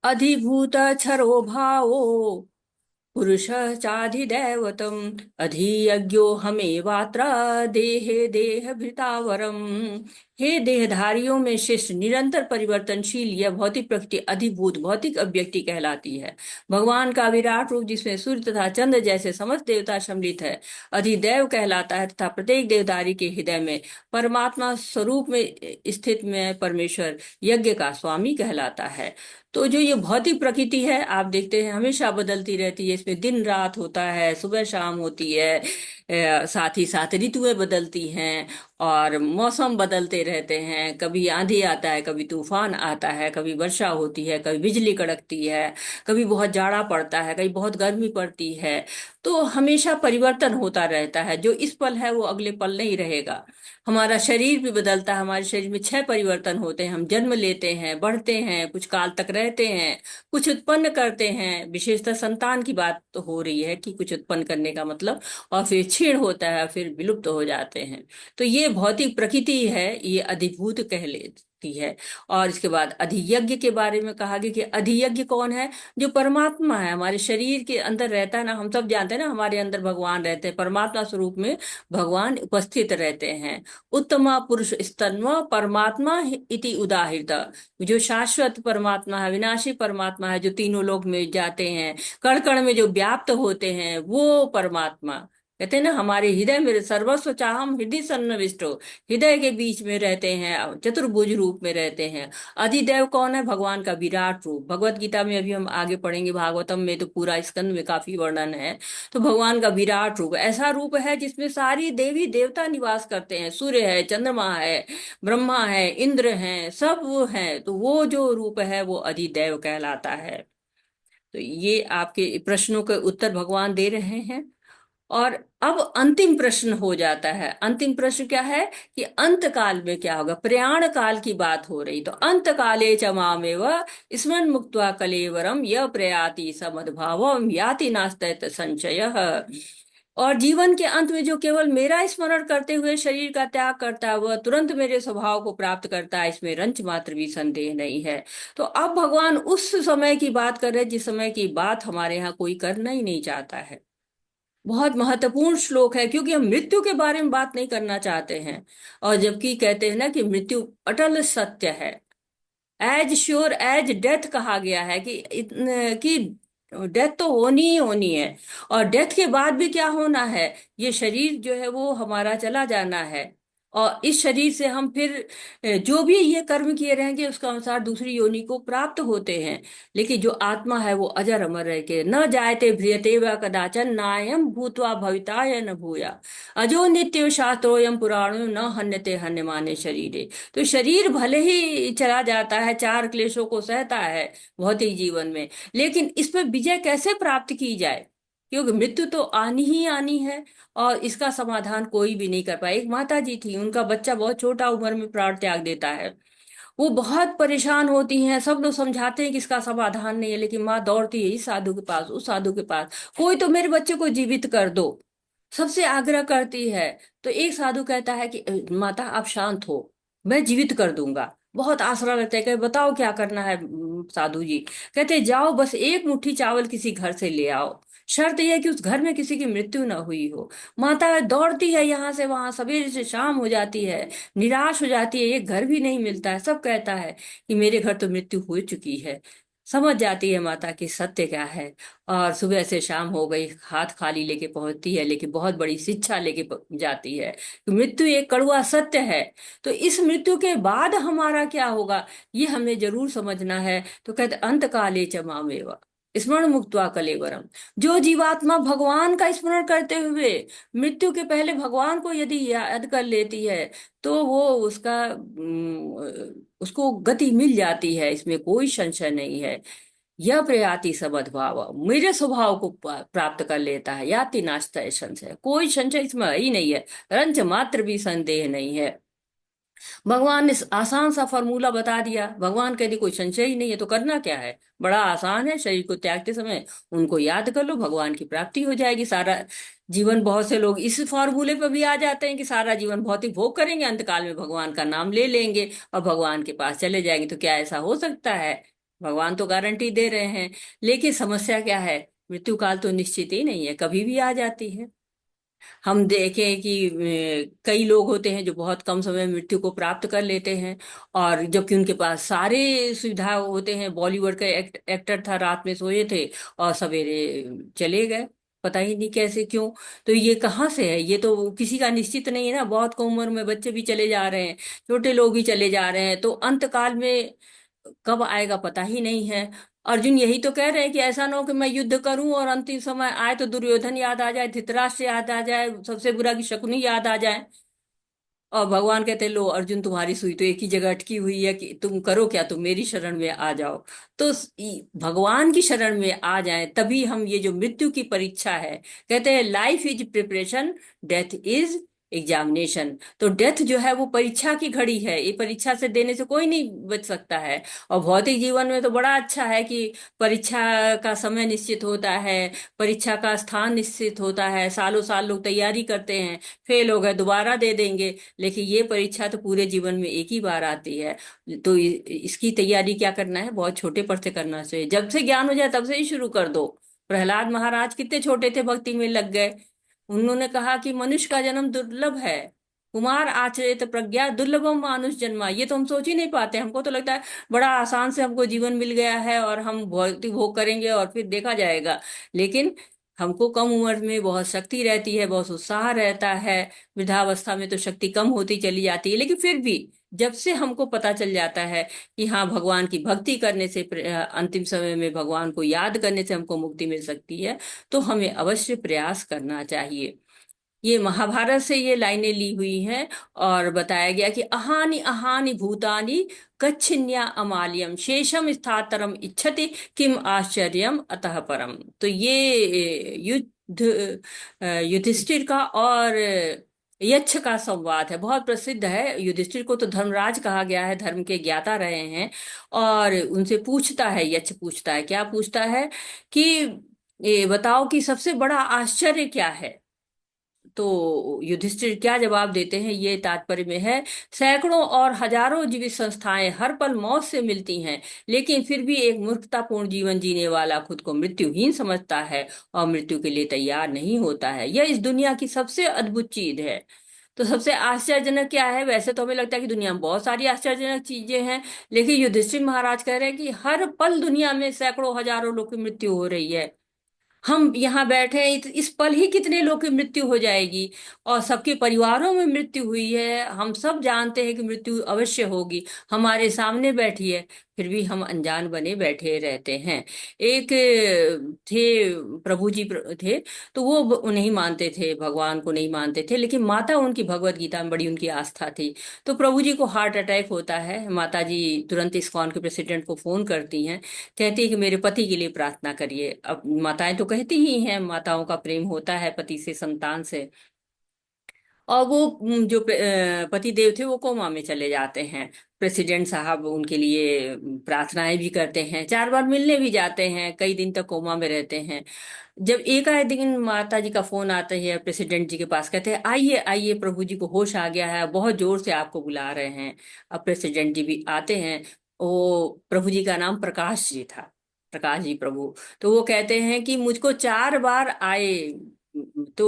अधिभूत छरो भावो पुरुष चाधिदैवतम अधियज्ञो हमेवात्र देहे देह भृतावरम। हे देहधारियों में शिष्ट, निरंतर परिवर्तनशील यह भौतिक प्रकृति अधिभूत भौतिक अव्यक्ति कहलाती है। भगवान का विराट रूप, जिसमें सूर्य तथा चंद्र जैसे समस्त देवता सम्मिलित है, अधिदैव कहलाता है। तथा प्रत्येक देवधारी के हृदय में परमात्मा स्वरूप में स्थित में परमेश्वर यज्ञ का स्वामी कहलाता है। तो जो ये भौतिक प्रकृति है, आप देखते हैं हमेशा बदलती रहती है। इसमें दिन रात होता है, सुबह शाम होती है, साथ ही साथ ऋतुएं बदलती हैं और मौसम बदलते रहते हैं। कभी आंधी आता है, कभी तूफान आता है, कभी वर्षा होती है, कभी बिजली कड़कती है, कभी बहुत जाड़ा पड़ता है, कभी बहुत गर्मी पड़ती है। तो हमेशा परिवर्तन होता रहता है। जो इस पल है वो अगले पल नहीं रहेगा। हमारा शरीर भी बदलता है। हमारे शरीर में 6 परिवर्तन होते हैं। हम जन्म लेते हैं, बढ़ते हैं, कुछ काल तक रहते हैं, कुछ उत्पन्न करते हैं। विशेषतः संतान की बात तो हो रही है कि कुछ उत्पन्न करने का मतलब, और फिर क्षीण होता है, फिर विलुप्त हो जाते हैं। तो ये भौतिक प्रकृति है, ये अधिभूत कह लेती है। और इसके बाद अधियज्ञ के बारे में कहा गया कि अधियज्ञ कौन है? जो परमात्मा है, हमारे शरीर के अंदर रहता है ना। हम सब जानते हैं ना, हमारे अंदर भगवान रहते हैं, परमात्मा स्वरूप में भगवान उपस्थित रहते हैं। उत्तमा पुरुष स्तन्व परमात्मा इति उदाहृत। जो शाश्वत परमात्मा है, विनाशी परमात्मा है, जो तीनों लोक में जाते हैं, कण कण में जो व्याप्त होते हैं, वो परमात्मा कहते हैं ना। हमारे हृदय में सर्वस्व चाहम हृदय सन्निविष्टो, हृदय के बीच में रहते हैं, चतुर्भुज रूप में रहते हैं। अधिदेव कौन है? भगवान का विराट रूप। भगवत गीता में अभी हम आगे पढ़ेंगे, भागवतम में तो पूरा स्कंद में काफी वर्णन है। तो भगवान का विराट रूप ऐसा रूप है जिसमें सारी देवी देवता निवास करते हैं। सूर्य है, चंद्रमा है, ब्रह्मा है, इंद्र हैं, सब वो हैं। तो वो जो रूप है वो अधिदैव कहलाता है। तो ये आपके प्रश्नों के उत्तर भगवान दे रहे हैं। और अब अंतिम प्रश्न हो जाता है। अंतिम प्रश्न क्या है कि अंत काल में क्या होगा। प्रयाण काल की बात हो रही, तो अंत काले च मामेव स्मरण मुक्त्वा कलेवरम यह प्रयाति समद्भावम याति नास्त्यत संशय। और जीवन के अंत में जो केवल मेरा स्मरण करते हुए शरीर का त्याग करता है, वह तुरंत मेरे स्वभाव को प्राप्त करता है, इसमें रंच मात्र भी संदेह नहीं है। तो अब भगवान उस समय की बात कर रहे हैं जिस समय की बात हमारे यहाँ कोई करना ही नहीं चाहता है। बहुत महत्वपूर्ण श्लोक है, क्योंकि हम मृत्यु के बारे में बात नहीं करना चाहते हैं। और जबकि कहते हैं ना कि मृत्यु अटल सत्य है, एज श्योर एज डेथ कहा गया है कि डेथ तो होनी ही होनी है। और डेथ के बाद भी क्या होना है, ये शरीर जो है वो हमारा चला जाना है। और इस शरीर से हम फिर जो भी ये कर्म किए रहेंगे उसके अनुसार दूसरी योनि को प्राप्त होते हैं। लेकिन जो आत्मा है वो अजर अमर रह के न जायते भ्रियते व कदाचन नायम भूत्वा भविताय न भूया अजो नित्य शास्त्रोयम पुराणो न हन्यते हन्यमाने शरीरे। तो शरीर भले ही चला जाता है, चार क्लेशों को सहता है भौतिक जीवन में, लेकिन इस पर विजय कैसे प्राप्त की जाए, क्योंकि मृत्यु तो आनी ही आनी है। और इसका समाधान कोई भी नहीं कर पाए। एक माता जी थी, उनका बच्चा बहुत छोटा उम्र में प्राण त्याग देता है। वो बहुत परेशान होती हैं, सब लोग समझाते हैं कि इसका समाधान नहीं है, लेकिन माँ दौड़ती है इस साधु के पास उस साधु के पास, कोई तो मेरे बच्चे को जीवित कर दो, सबसे आग्रह करती है। तो एक साधु कहता है कि माता आप शांत हो, मैं जीवित कर दूंगा। बहुत आसरा लगता है कि बताओ क्या करना है। साधु जी कहते जाओ, बस एक मुट्ठी चावल किसी घर से ले आओ, शर्त यह है कि उस घर में किसी की मृत्यु ना हुई हो। माता दौड़ती है यहाँ से वहां, सवेरे से शाम हो जाती है, निराश हो जाती है, एक घर भी नहीं मिलता है। सब कहता है कि मेरे घर तो मृत्यु हो चुकी है। समझ जाती है माता की सत्य क्या है। और सुबह से शाम हो गई, हाथ खाली लेके पहुंचती है, लेकिन बहुत बड़ी शिक्षा लेके जाती है कि मृत्यु एक कड़वा सत्य है। तो इस मृत्यु के बाद हमारा क्या होगा, ये हमें जरूर समझना है। तो कहते अंत काले च मामेव स्मरण मुक्त्वा कलेवरम। जो जीवात्मा भगवान का स्मरण करते हुए मृत्यु के पहले भगवान को यदि याद कर लेती है, तो वो उसको गति मिल जाती है, इसमें कोई संशय नहीं है। यह प्रयाति समद्भाव, मेरे स्वभाव को प्राप्त कर लेता है, याति नाश्ता है संशय, कोई संशय इसमें ही नहीं है, रंच मात्र भी संदेह नहीं है। भगवान ने आसान सा फॉर्मूला बता दिया। भगवान कहते कोई संशय ही नहीं है, तो करना क्या है, बड़ा आसान है। शरीर को त्यागते समय उनको याद कर लो, भगवान की प्राप्ति हो जाएगी। सारा जीवन, बहुत से लोग इस फॉर्मूले पर भी आ जाते हैं कि सारा जीवन भौतिक भोग करेंगे, अंतकाल में भगवान का नाम ले लेंगे और भगवान के पास चले जाएंगे। तो क्या ऐसा हो सकता है? भगवान तो गारंटी दे रहे हैं। लेकिन समस्या क्या है, मृत्यु काल तो निश्चित ही नहीं है, कभी भी आ जाती है। हम देखें कि कई लोग होते हैं जो बहुत कम समय में मृत्यु को प्राप्त कर लेते हैं, और जबकि उनके पास सारे सुविधा होते हैं। बॉलीवुड का एक्टर था, रात में सोए थे और सवेरे चले गए, पता ही नहीं कैसे क्यों। तो ये कहाँ से है, ये तो किसी का निश्चित नहीं है ना। बहुत कम उम्र में बच्चे भी चले जा रहे हैं, छोटे लोग भी चले जा रहे हैं। तो अंत काल में कब आएगा पता ही नहीं है। अर्जुन यही तो कह रहे हैं कि ऐसा ना हो कि मैं युद्ध करूं और अंतिम समय आए तो दुर्योधन याद आ जाए, धृतराष्ट्र याद आ जाए, सबसे बुरा की शकुनी याद आ जाए। और भगवान कहते हैं लो अर्जुन, तुम्हारी सुई तो एक ही जगह अटकी हुई है कि तुम करो क्या, तुम मेरी शरण में आ जाओ। तो भगवान की शरण में आ जाए, तभी हम ये जो मृत्यु की परीक्षा है, कहते हैं life is preparation, death is examination. तो डेथ जो है वो परीक्षा की घड़ी है, ये परीक्षा से देने से कोई नहीं बच सकता है। और भौतिक जीवन में तो बड़ा अच्छा है कि परीक्षा का समय निश्चित होता है, परीक्षा का स्थान निश्चित होता है, सालों साल लोग तैयारी करते हैं, फेल हो गए दोबारा दे देंगे। लेकिन ये परीक्षा तो पूरे जीवन में एक ही बार आती है। तो इसकी तैयारी क्या करना है, बहुत छोटे पर से करना चाहिए, जब से ज्ञान हो जाए तब से ही शुरू कर दो। प्रहलाद महाराज कितने छोटे थे, भक्ति में लग गए। उन्होंने कहा कि मनुष्य का जन्म दुर्लभ है, कुमार आचरित प्रज्ञा दुर्लभम मानुष जन्मा। ये तो हम सोच ही नहीं पाते, हमको तो लगता है बड़ा आसान से हमको जीवन मिल गया है और हम भौतिक भोग करेंगे और फिर देखा जाएगा। लेकिन हमको कम उम्र में बहुत शक्ति रहती है, बहुत उत्साह रहता है। वृद्धावस्था में तो शक्ति कम होती चली जाती है, लेकिन फिर भी जब से हमको पता चल जाता है कि हाँ भगवान की भक्ति करने से, अंतिम समय में भगवान को याद करने से हमको मुक्ति मिल सकती है, तो हमें अवश्य प्रयास करना चाहिए। ये महाभारत से ये लाइनें ली हुई हैं। और बताया गया कि अहानि अहानि भूतानि कच्छिन्या अमाल्यम शेषम स्थातरम इच्छति किम आश्चर्यम अतः परम। तो ये युधिष्ठिर का और यक्ष का संवाद है, बहुत प्रसिद्ध है। युधिष्ठिर को तो धर्मराज कहा गया है, धर्म के ज्ञाता रहे हैं। और उनसे पूछता है, यक्ष पूछता है, क्या पूछता है कि ये बताओ कि सबसे बड़ा आश्चर्य क्या है। तो युधिष्ठिर क्या जवाब देते हैं, ये तात्पर्य में है, सैकड़ों और हजारों जीवित संस्थाएं हर पल मौत से मिलती हैं, लेकिन फिर भी एक मूर्खतापूर्ण जीवन जीने वाला खुद को मृत्युहीन समझता है और मृत्यु के लिए तैयार नहीं होता है। यह इस दुनिया की सबसे अद्भुत चीज है। तो सबसे आश्चर्यजनक क्या है? वैसे तो हमें लगता है कि दुनिया में बहुत सारी आश्चर्यजनक चीजें हैं, लेकिन युधिष्ठिर महाराज कह रहे हैं कि हर पल दुनिया में सैकड़ों हजारों लोग की मृत्यु हो रही है। हम यहाँ बैठे हैं, इस पल ही कितने लोग की मृत्यु हो जाएगी, और सबके परिवारों में मृत्यु हुई है। हम सब जानते हैं कि मृत्यु अवश्य होगी, हमारे सामने बैठी है, फिर भी हम अनजान बने बैठे रहते हैं। एक थे प्रभु जी थे, तो वो नहीं मानते थे, भगवान को नहीं मानते थे, लेकिन माता उनकी भगवत गीता में बड़ी उनकी आस्था थी। तो प्रभु जी को हार्ट अटैक होता है, माता जी तुरंत इस्कॉन के प्रेसिडेंट को फोन करती हैं, कहती है कि मेरे पति के लिए प्रार्थना करिए। अब माताएं तो कहती ही हैं, माताओं का प्रेम होता है पति से, संतान से। और वो जो पति देव थे वो कोमा में चले जाते हैं। प्रेसिडेंट साहब उनके लिए प्रार्थनाएं भी करते हैं, 4 बार मिलने भी जाते हैं, कई दिन तक कोमा में रहते हैं। जब एक आए दिन माता जी का फोन आता है प्रेसिडेंट जी के पास, कहते हैं आइए आइए, प्रभु जी को होश आ गया है, बहुत जोर से आपको बुला रहे हैं। अब प्रेसिडेंट जी भी आते हैं। वो प्रभु जी का नाम प्रकाश जी था, प्रकाश जी प्रभु। तो वो कहते हैं कि मुझको 4 बार आए। तो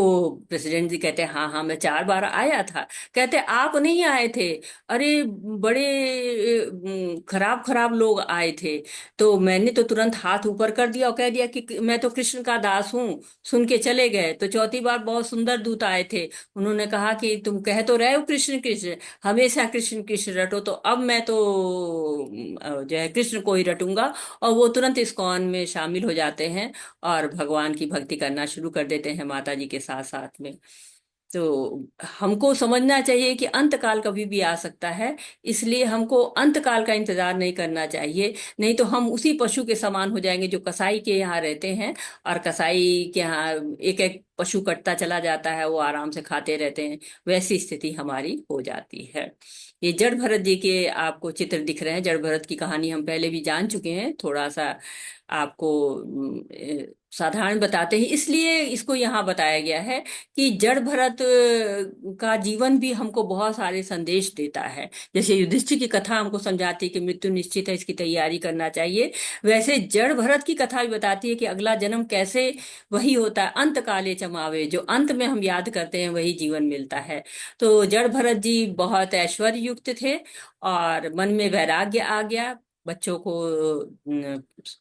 प्रेसिडेंट जी कहते हैं हाँ हाँ, मैं 4 बार आया था। कहते आप नहीं आए थे, अरे बड़े खराब खराब लोग आए थे। तो मैंने तो तुरंत हाथ ऊपर कर दिया और कह दिया कि मैं तो कृष्ण का दास हूँ, सुन के चले गए। तो चौथी बार बहुत सुंदर दूत आए थे, उन्होंने कहा कि तुम कह तो रहे हो कृष्ण कृष्ण, हमेशा कृष्ण कृष्ण रटो, तो अब मैं तो जो है कृष्ण को ही रटूंगा। और वो तुरंत इस्कॉन में शामिल हो जाते हैं और भगवान की भक्ति करना शुरू कर देते हैं माता जी के साथ साथ में। तो हमको समझना चाहिए कि अंत काल कभी भी आ सकता है, इसलिए हमको अंत काल का इंतजार नहीं करना चाहिए। नहीं तो हम उसी पशु के समान हो जाएंगे जो कसाई के यहाँ रहते हैं, और कसाई के यहाँ एक एक पशु कटता चला जाता है, वो आराम से खाते रहते हैं, वैसी स्थिति हमारी हो जाती है। ये जड़ भरत जी के आपको चित्र दिख रहे हैं। जड़ भरत की कहानी हम पहले भी जान चुके हैं, थोड़ा सा आपको साधारण बताते हैं, इसलिए इसको यहाँ बताया गया है कि जड़ भरत का जीवन भी हमको बहुत सारे संदेश देता है। जैसे युधिष्ठिर की कथा हमको समझाती है कि मृत्यु निश्चित है, इसकी तैयारी करना चाहिए, वैसे जड़ भरत की कथा भी बताती है कि अगला जन्म कैसे वही होता है, अंत काले चमावे, जो अंत में हम याद करते हैं वही जीवन मिलता है। तो जड़ भरत जी बहुत ऐश्वर्य युक्त थे, और मन में वैराग्य आ गया। बच्चों को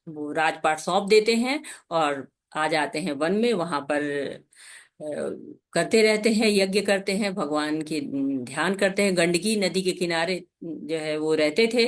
वो राजपाट सौंप देते हैं और आ जाते हैं वन में। वहां पर अ, करते रहते हैं, यज्ञ करते हैं, भगवान की ध्यान करते हैं। गंडकी नदी के किनारे जो है वो रहते थे,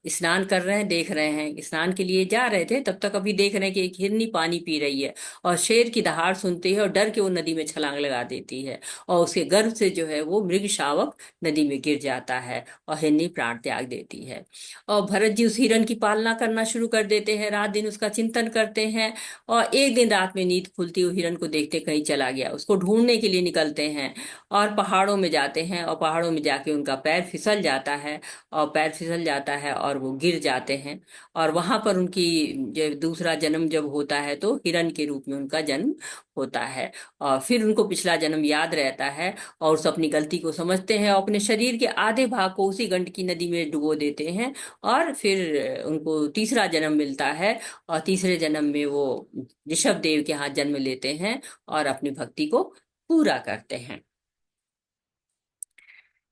स्नान कर रहे हैं, देख रहे हैं, स्नान के लिए जा रहे थे, तब तक अभी देख रहे हैं कि एक हिरनी पानी पी रही है, और शेर की दहाड़ सुनती है और डर के वो नदी में छलांग लगा देती है, और उसके गर्भ से जो है वो मृग शावक नदी में गिर जाता है, और हिरनी प्राण त्याग देती है। और भरत जी उस हिरण की पालना करना शुरू कर देते हैं, रात दिन उसका चिंतन करते हैं। और एक दिन रात में नींद खुलती, वो हिरण को देखते कहीं चला गया, उसको ढूंढने के लिए निकलते हैं, और पहाड़ों में जाते हैं, और पहाड़ों में जाके उनका पैर फिसल जाता है, और पैर फिसल जाता है और वो गिर जाते हैं। और वहां पर उनकी जब दूसरा जन्म जब होता है तो हिरण के रूप में उनका जन्म होता है। और फिर उनको पिछला जन्म याद रहता है, और उस अपनी गलती को समझते हैं, और अपने शरीर के आधे भाग को उसी गंडकी नदी में डुबो देते हैं, और फिर उनको तीसरा जन्म मिलता है। और तीसरे जन्म में वो ऋषभ देव के यहाँ जन्म लेते हैं और अपनी भक्ति को पूरा करते हैं।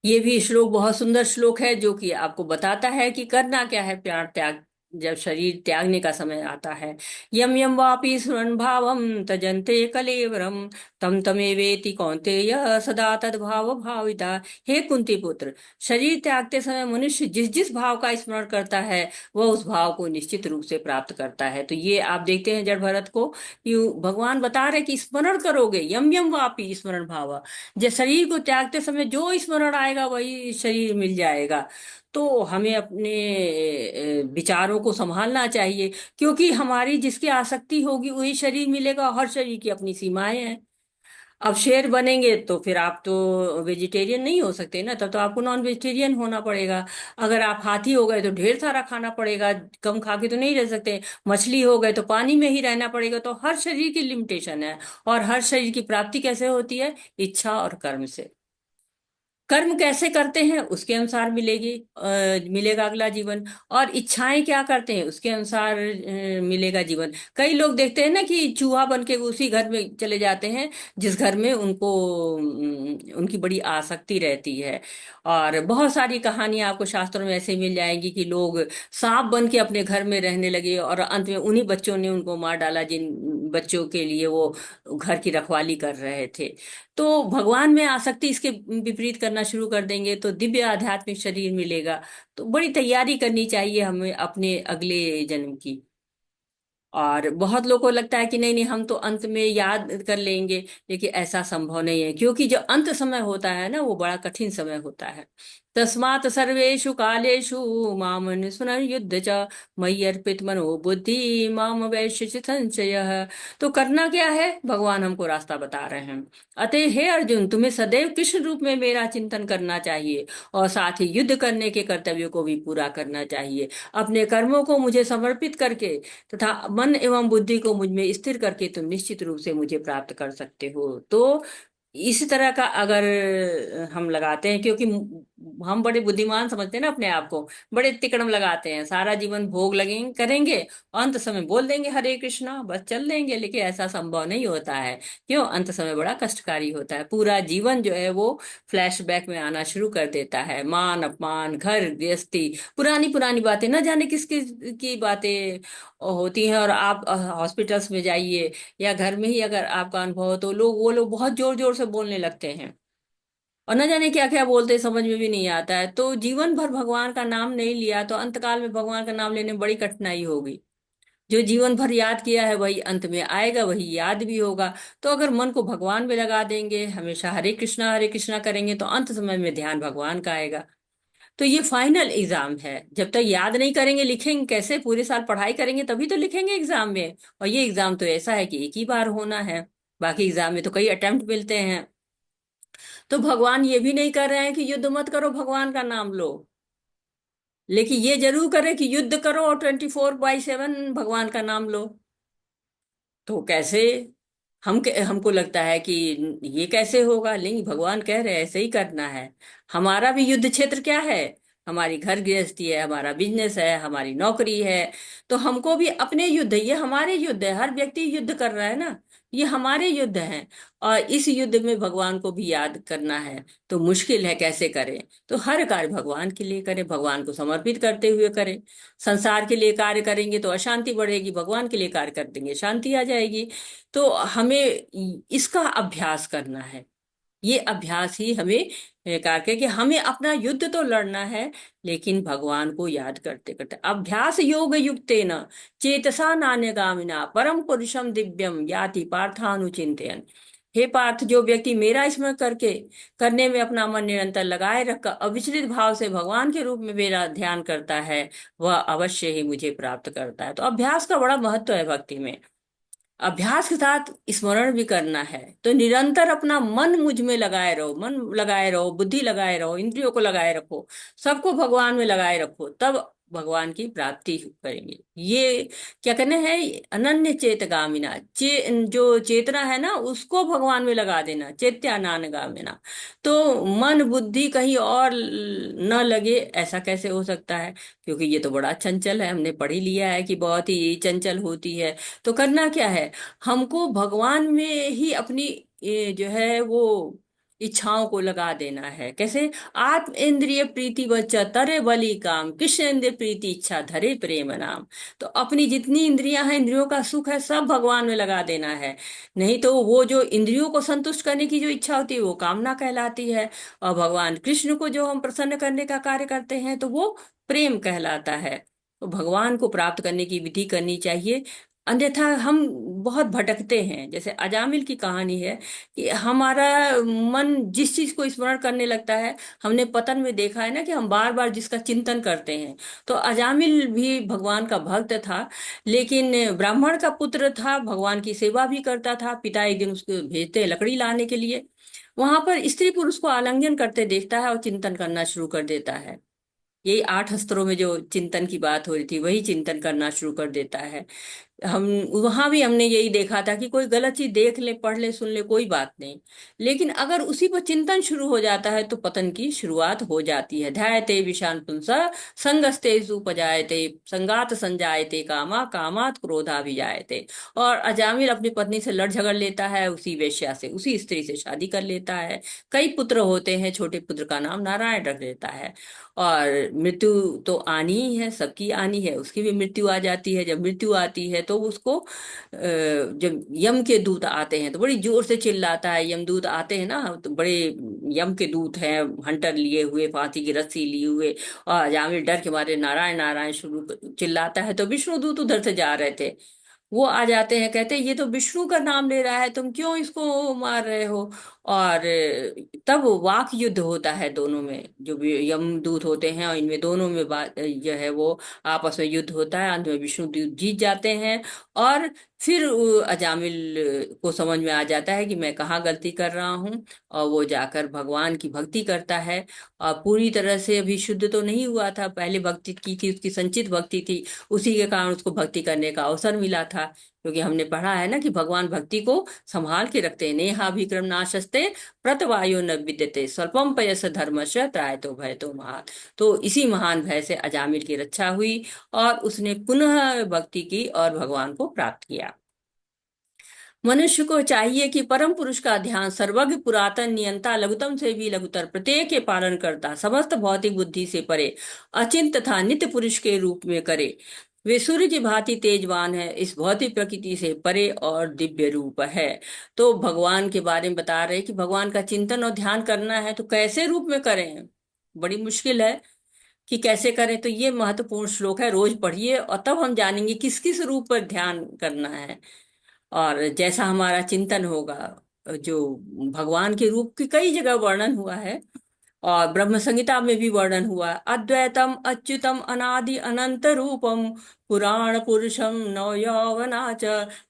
ये भी श्लोक बहुत सुंदर श्लोक है, जो कि आपको बताता है कि करना क्या है प्राण त्याग जब शरीर त्यागने का समय आता है। यम यम वापि स्मरन् भावम तजन्ते कलेवरम तम तमेवेति कौन्तेय सदा तद्भाव भाविता। हे कुंती पुत्र, शरीर त्यागते समय मनुष्य जिस जिस भाव का स्मरण करता है वह उस भाव को निश्चित रूप से प्राप्त करता है। तो ये आप देखते हैं जड़ भरत को, भगवान बता रहे कि स्मरण करोगे, यम यम वापि स्मरण भाव, जब शरीर को त्यागते समय जो स्मरण आएगा वही शरीर मिल जाएगा। तो हमें अपने विचारों को संभालना चाहिए, क्योंकि हमारी जिसकी आसक्ति होगी वही शरीर मिलेगा। हर शरीर की अपनी सीमाएं हैं। अब शेर बनेंगे तो फिर आप तो वेजिटेरियन नहीं हो सकते ना, तब तो आपको नॉन वेजिटेरियन होना पड़ेगा। अगर आप हाथी हो गए तो ढेर सारा खाना पड़ेगा, कम खा के तो नहीं रह सकते। मछली हो गए तो पानी में ही रहना पड़ेगा। तो हर शरीर की लिमिटेशन है। और हर शरीर की प्राप्ति कैसे होती है? इच्छा और कर्म से। कर्म कैसे करते हैं उसके अनुसार मिलेगा अगला जीवन। और इच्छाएं क्या करते हैं उसके अनुसार मिलेगा जीवन। कई लोग देखते हैं ना कि चूहा बन के उसी घर में चले जाते हैं जिस घर में उनको उनकी बड़ी आसक्ति रहती है। और बहुत सारी कहानियां आपको शास्त्रों में ऐसे मिल जाएंगी कि लोग सांप बन के अपने घर में रहने लगे और अंत में उन्हीं बच्चों ने उनको मार डाला जिन बच्चों के लिए वो घर की रखवाली कर रहे थे। तो भगवान में आसक्ति इसके विपरीत करना शुरू कर देंगे तो दिव्य आध्यात्मिक शरीर मिलेगा। तो बड़ी तैयारी करनी चाहिए हमें अपने अगले जन्म की। और बहुत लोगों को लगता है कि नहीं नहीं हम तो अंत में याद कर लेंगे, लेकिन ऐसा संभव नहीं है, क्योंकि जो अंत समय होता है ना वो बड़ा कठिन समय होता है। तस्मात् सर्वेषु कालेषु माम स्मरन् युद्ध च मयि अर्पित मनो बुद्धि माम वैश्य संशय। तो करना क्या है, भगवान हमको रास्ता बता रहे हैं। अतः हे अर्जुन, तुम्हें सदैव कृष्ण रूप में मेरा चिंतन करना चाहिए और साथ ही युद्ध करने के कर्तव्यों को भी पूरा करना चाहिए। अपने कर्मों को मुझे समर्पित करके तथा मन एवं बुद्धि को मुझ में स्थिर करके तुम निश्चित रूप से मुझे प्राप्त कर सकते हो। तो इस तरह का अगर हम लगाते हैं, क्योंकि हम बड़े बुद्धिमान समझते हैं ना अपने आप को, बड़े तिकड़म लगाते हैं, सारा जीवन भोग लगेंगे करेंगे, अंत समय बोल देंगे हरे कृष्णा, बस चल देंगे। लेकिन ऐसा संभव नहीं होता है। क्यों? अंत समय बड़ा कष्टकारी होता है। पूरा जीवन जो है वो फ्लैशबैक में आना शुरू कर देता है। मान अपमान, घर गृहस्थी, पुरानी पुरानी बातें, न जाने किस किस की बातें होती हैं। और आप हॉस्पिटल्स में जाइए या घर में ही अगर आपका अनुभव हो तो वो लोग बहुत जोर जोर से बोलने लगते हैं और न जाने क्या क्या बोलते हैं, समझ में भी नहीं आता है। तो जीवन भर भगवान का नाम नहीं लिया तो अंतकाल में भगवान का नाम लेने में बड़ी कठिनाई होगी। जो जीवन भर याद किया है वही अंत में आएगा, वही याद भी होगा। तो अगर मन को भगवान में लगा देंगे, हमेशा हरे कृष्णा करेंगे, तो अंत समय में ध्यान भगवान का आएगा। तो ये फाइनल एग्जाम है। जब तक याद नहीं करेंगे लिखेंगे कैसे? पूरे साल पढ़ाई करेंगे तभी तो लिखेंगे एग्जाम में। और ये एग्जाम तो ऐसा है कि एक ही बार होना है। बाकी एग्जाम में तो कई अटेम्प्ट मिलते हैं। तो भगवान ये भी नहीं कर रहे हैं कि युद्ध मत करो, भगवान का नाम लो। लेकिन ये जरूर करें कि युद्ध करो और 24/7 भगवान का नाम लो। तो कैसे? हमको लगता है कि ये कैसे होगा, लेकिन भगवान कह रहे हैं ऐसे ही करना है। हमारा भी युद्ध क्षेत्र क्या है? हमारी घर गृहस्थी है, हमारा बिजनेस है, हमारी नौकरी है। तो हमको भी अपने युद्ध, ये हमारे युद्ध है। हर व्यक्ति युद्ध कर रहा है ना, ये हमारे युद्ध हैं। और इस युद्ध में भगवान को भी याद करना है। तो मुश्किल है, कैसे करें? तो हर कार्य भगवान के लिए करें, भगवान को समर्पित करते हुए करें। संसार के लिए कार्य करेंगे तो अशांति बढ़ेगी, भगवान के लिए कार्य कर देंगे शांति आ जाएगी। तो हमें इसका अभ्यास करना है। ये अभ्यास ही हमें करके कि हमें अपना युद्ध तो लड़ना है, लेकिन भगवान को याद करते करते। अभ्यास योग युक्तेन चेतसा नान्यगामिना परम पुरुषम दिव्यम याति पार्थानुचिंतयन्। हे पार्थ, जो व्यक्ति मेरा स्मरण करके करने में अपना मन निरंतर लगाए रखकर अविचलित भाव से भगवान के रूप में मेरा ध्यान करता है, वह अवश्य ही मुझे प्राप्त करता है। तो अभ्यास का बड़ा महत्व है भक्ति में। अभ्यास के साथ स्मरण भी करना है। तो निरंतर अपना मन मुझ में लगाए रहो, मन लगाए रहो, बुद्धि लगाए रहो, इंद्रियों को लगाए रखो, सबको भगवान में लगाए रखो, तब भगवान की प्राप्ति करेंगे। ये क्या कहने हैं, अनन्य चेतगामिना, जो चेतना है ना उसको भगवान में लगा देना, चेत्यानान गामिना। तो मन बुद्धि कहीं और न लगे, ऐसा कैसे हो सकता है? क्योंकि ये तो बड़ा चंचल है, हमने पढ़ ही लिया है कि बहुत ही चंचल होती है। तो करना क्या है, हमको भगवान में ही अपनी जो है वो इच्छाओं को लगा देना है। कैसे? आत्म इंद्रिय प्रीति वच्च तरे बलि काम, कृष्ण इंद्रिय प्रीति इच्छा धरे प्रेम नाम। तो अपनी जितनी इंद्रियां हैं, इंद्रियों का सुख है, सब भगवान में लगा देना है। नहीं तो वो जो इंद्रियों को संतुष्ट करने की जो इच्छा होती है वो कामना कहलाती है, और भगवान कृष्ण को जो हम प्रसन्न करने का कार्य करते हैं तो वो प्रेम कहलाता है। तो भगवान को प्राप्त करने की विधि करनी चाहिए, अन्यथा हम बहुत भटकते हैं। जैसे अजामिल की कहानी है कि हमारा मन जिस चीज को स्मरण करने लगता है, हमने पतन में देखा है ना कि हम बार बार जिसका चिंतन करते हैं। तो अजामिल भी भगवान का भक्त था, लेकिन ब्राह्मण का पुत्र था, भगवान की सेवा भी करता था। पिता एक दिन उसको भेजते हैं लकड़ी लाने के लिए, वहां पर स्त्री पुरुष को आलिंगन करते देखता है और चिंतन करना शुरू कर देता है। यही 8 अस्त्रों में जो चिंतन की बात हो रही थी, वही चिंतन करना शुरू कर देता है। हम वहां भी हमने यही देखा था कि कोई गलत चीज देख ले, पढ़ ले, सुन ले, कोई बात नहीं, लेकिन अगर उसी पर चिंतन शुरू हो जाता है तो पतन की शुरुआत हो जाती है। ध्यायते विषान पुंसा संगस्ते सुपजायते संगात संजायते कामा कामात क्रोधा भी जायते। और अजामिल अपनी पत्नी से लड़ झगड़ लेता है, उसी वेश्या से, उसी स्त्री से शादी कर लेता है। कई पुत्र होते हैं, छोटे पुत्र का नाम नारायण रख देता है। और मृत्यु तो आनी ही है, सबकी आनी है, उसकी भी मृत्यु आ जाती है। जब मृत्यु आती है तो उसको जब यम के दूत आते हैं तो बड़ी जोर से चिल्लाता है। यमदूत आते हैं ना, तो बड़े यम के दूत हैं, हंटर लिए हुए, फांसी की रस्सी लिए हुए, और जामिल डर के मारे नारायण नारायण शुरू चिल्लाता है। तो विष्णु दूत उधर से जा रहे थे, वो आ जाते हैं, कहते हैं ये तो विष्णु का नाम ले रहा है, तुम क्यों इसको मार रहे हो? और तब वाक युद्ध होता है दोनों में, जो भी यमदूत होते हैं और इनमें दोनों में बात जो है वो आपस में युद्ध होता है। अंत में विष्णु दूत जीत जाते हैं, और फिर अजामिल को समझ में आ जाता है कि मैं कहाँ गलती कर रहा हूँ, और वो जाकर भगवान की भक्ति करता है। और पूरी तरह से अभी शुद्ध तो नहीं हुआ था, पहले भक्ति की थी, उसकी संचित भक्ति थी, उसी के कारण उसको भक्ति करने का अवसर मिला था। क्योंकि हमने पढ़ा है ना कि भगवान भक्ति को संभाल के रखते हैं। नेहा विक्रम नाशस्ते प्रतवायो न विद्यते स्वल्पम पयस धर्मश त्रायतो भय तो महान। तो इसी महान भय से अजामिल की रक्षा हुई, और उसने पुनः भक्ति की और भगवान को प्राप्त किया। मनुष्य को चाहिए कि परम पुरुष का ध्यान सर्वज्ञ पुरातन नियंता लघुतम से भी लघुतर प्रत्येक के पालन करता समस्त भौतिक बुद्धि से परे अचिंत तथा नित्य पुरुष के रूप में करे। वे सूर्य की भांति तेजवान है, इस भौतिक प्रकृति से परे और दिव्य रूप है। तो भगवान के बारे में बता रहे कि भगवान का चिंतन और ध्यान करना है तो कैसे रूप में करें, बड़ी मुश्किल है कि कैसे करें। तो ये महत्वपूर्ण श्लोक है, रोज पढ़िए और तब हम जानेंगे किस किस रूप पर ध्यान करना है। और जैसा हमारा चिंतन होगा, जो भगवान के रूप की कई जगह वर्णन हुआ है, और ब्रह्म संहिता में भी वर्णन हुआ, अद्वैतम अच्युतम अनादि अनंत रूपम पुराण पुरुषम नव यौवनाच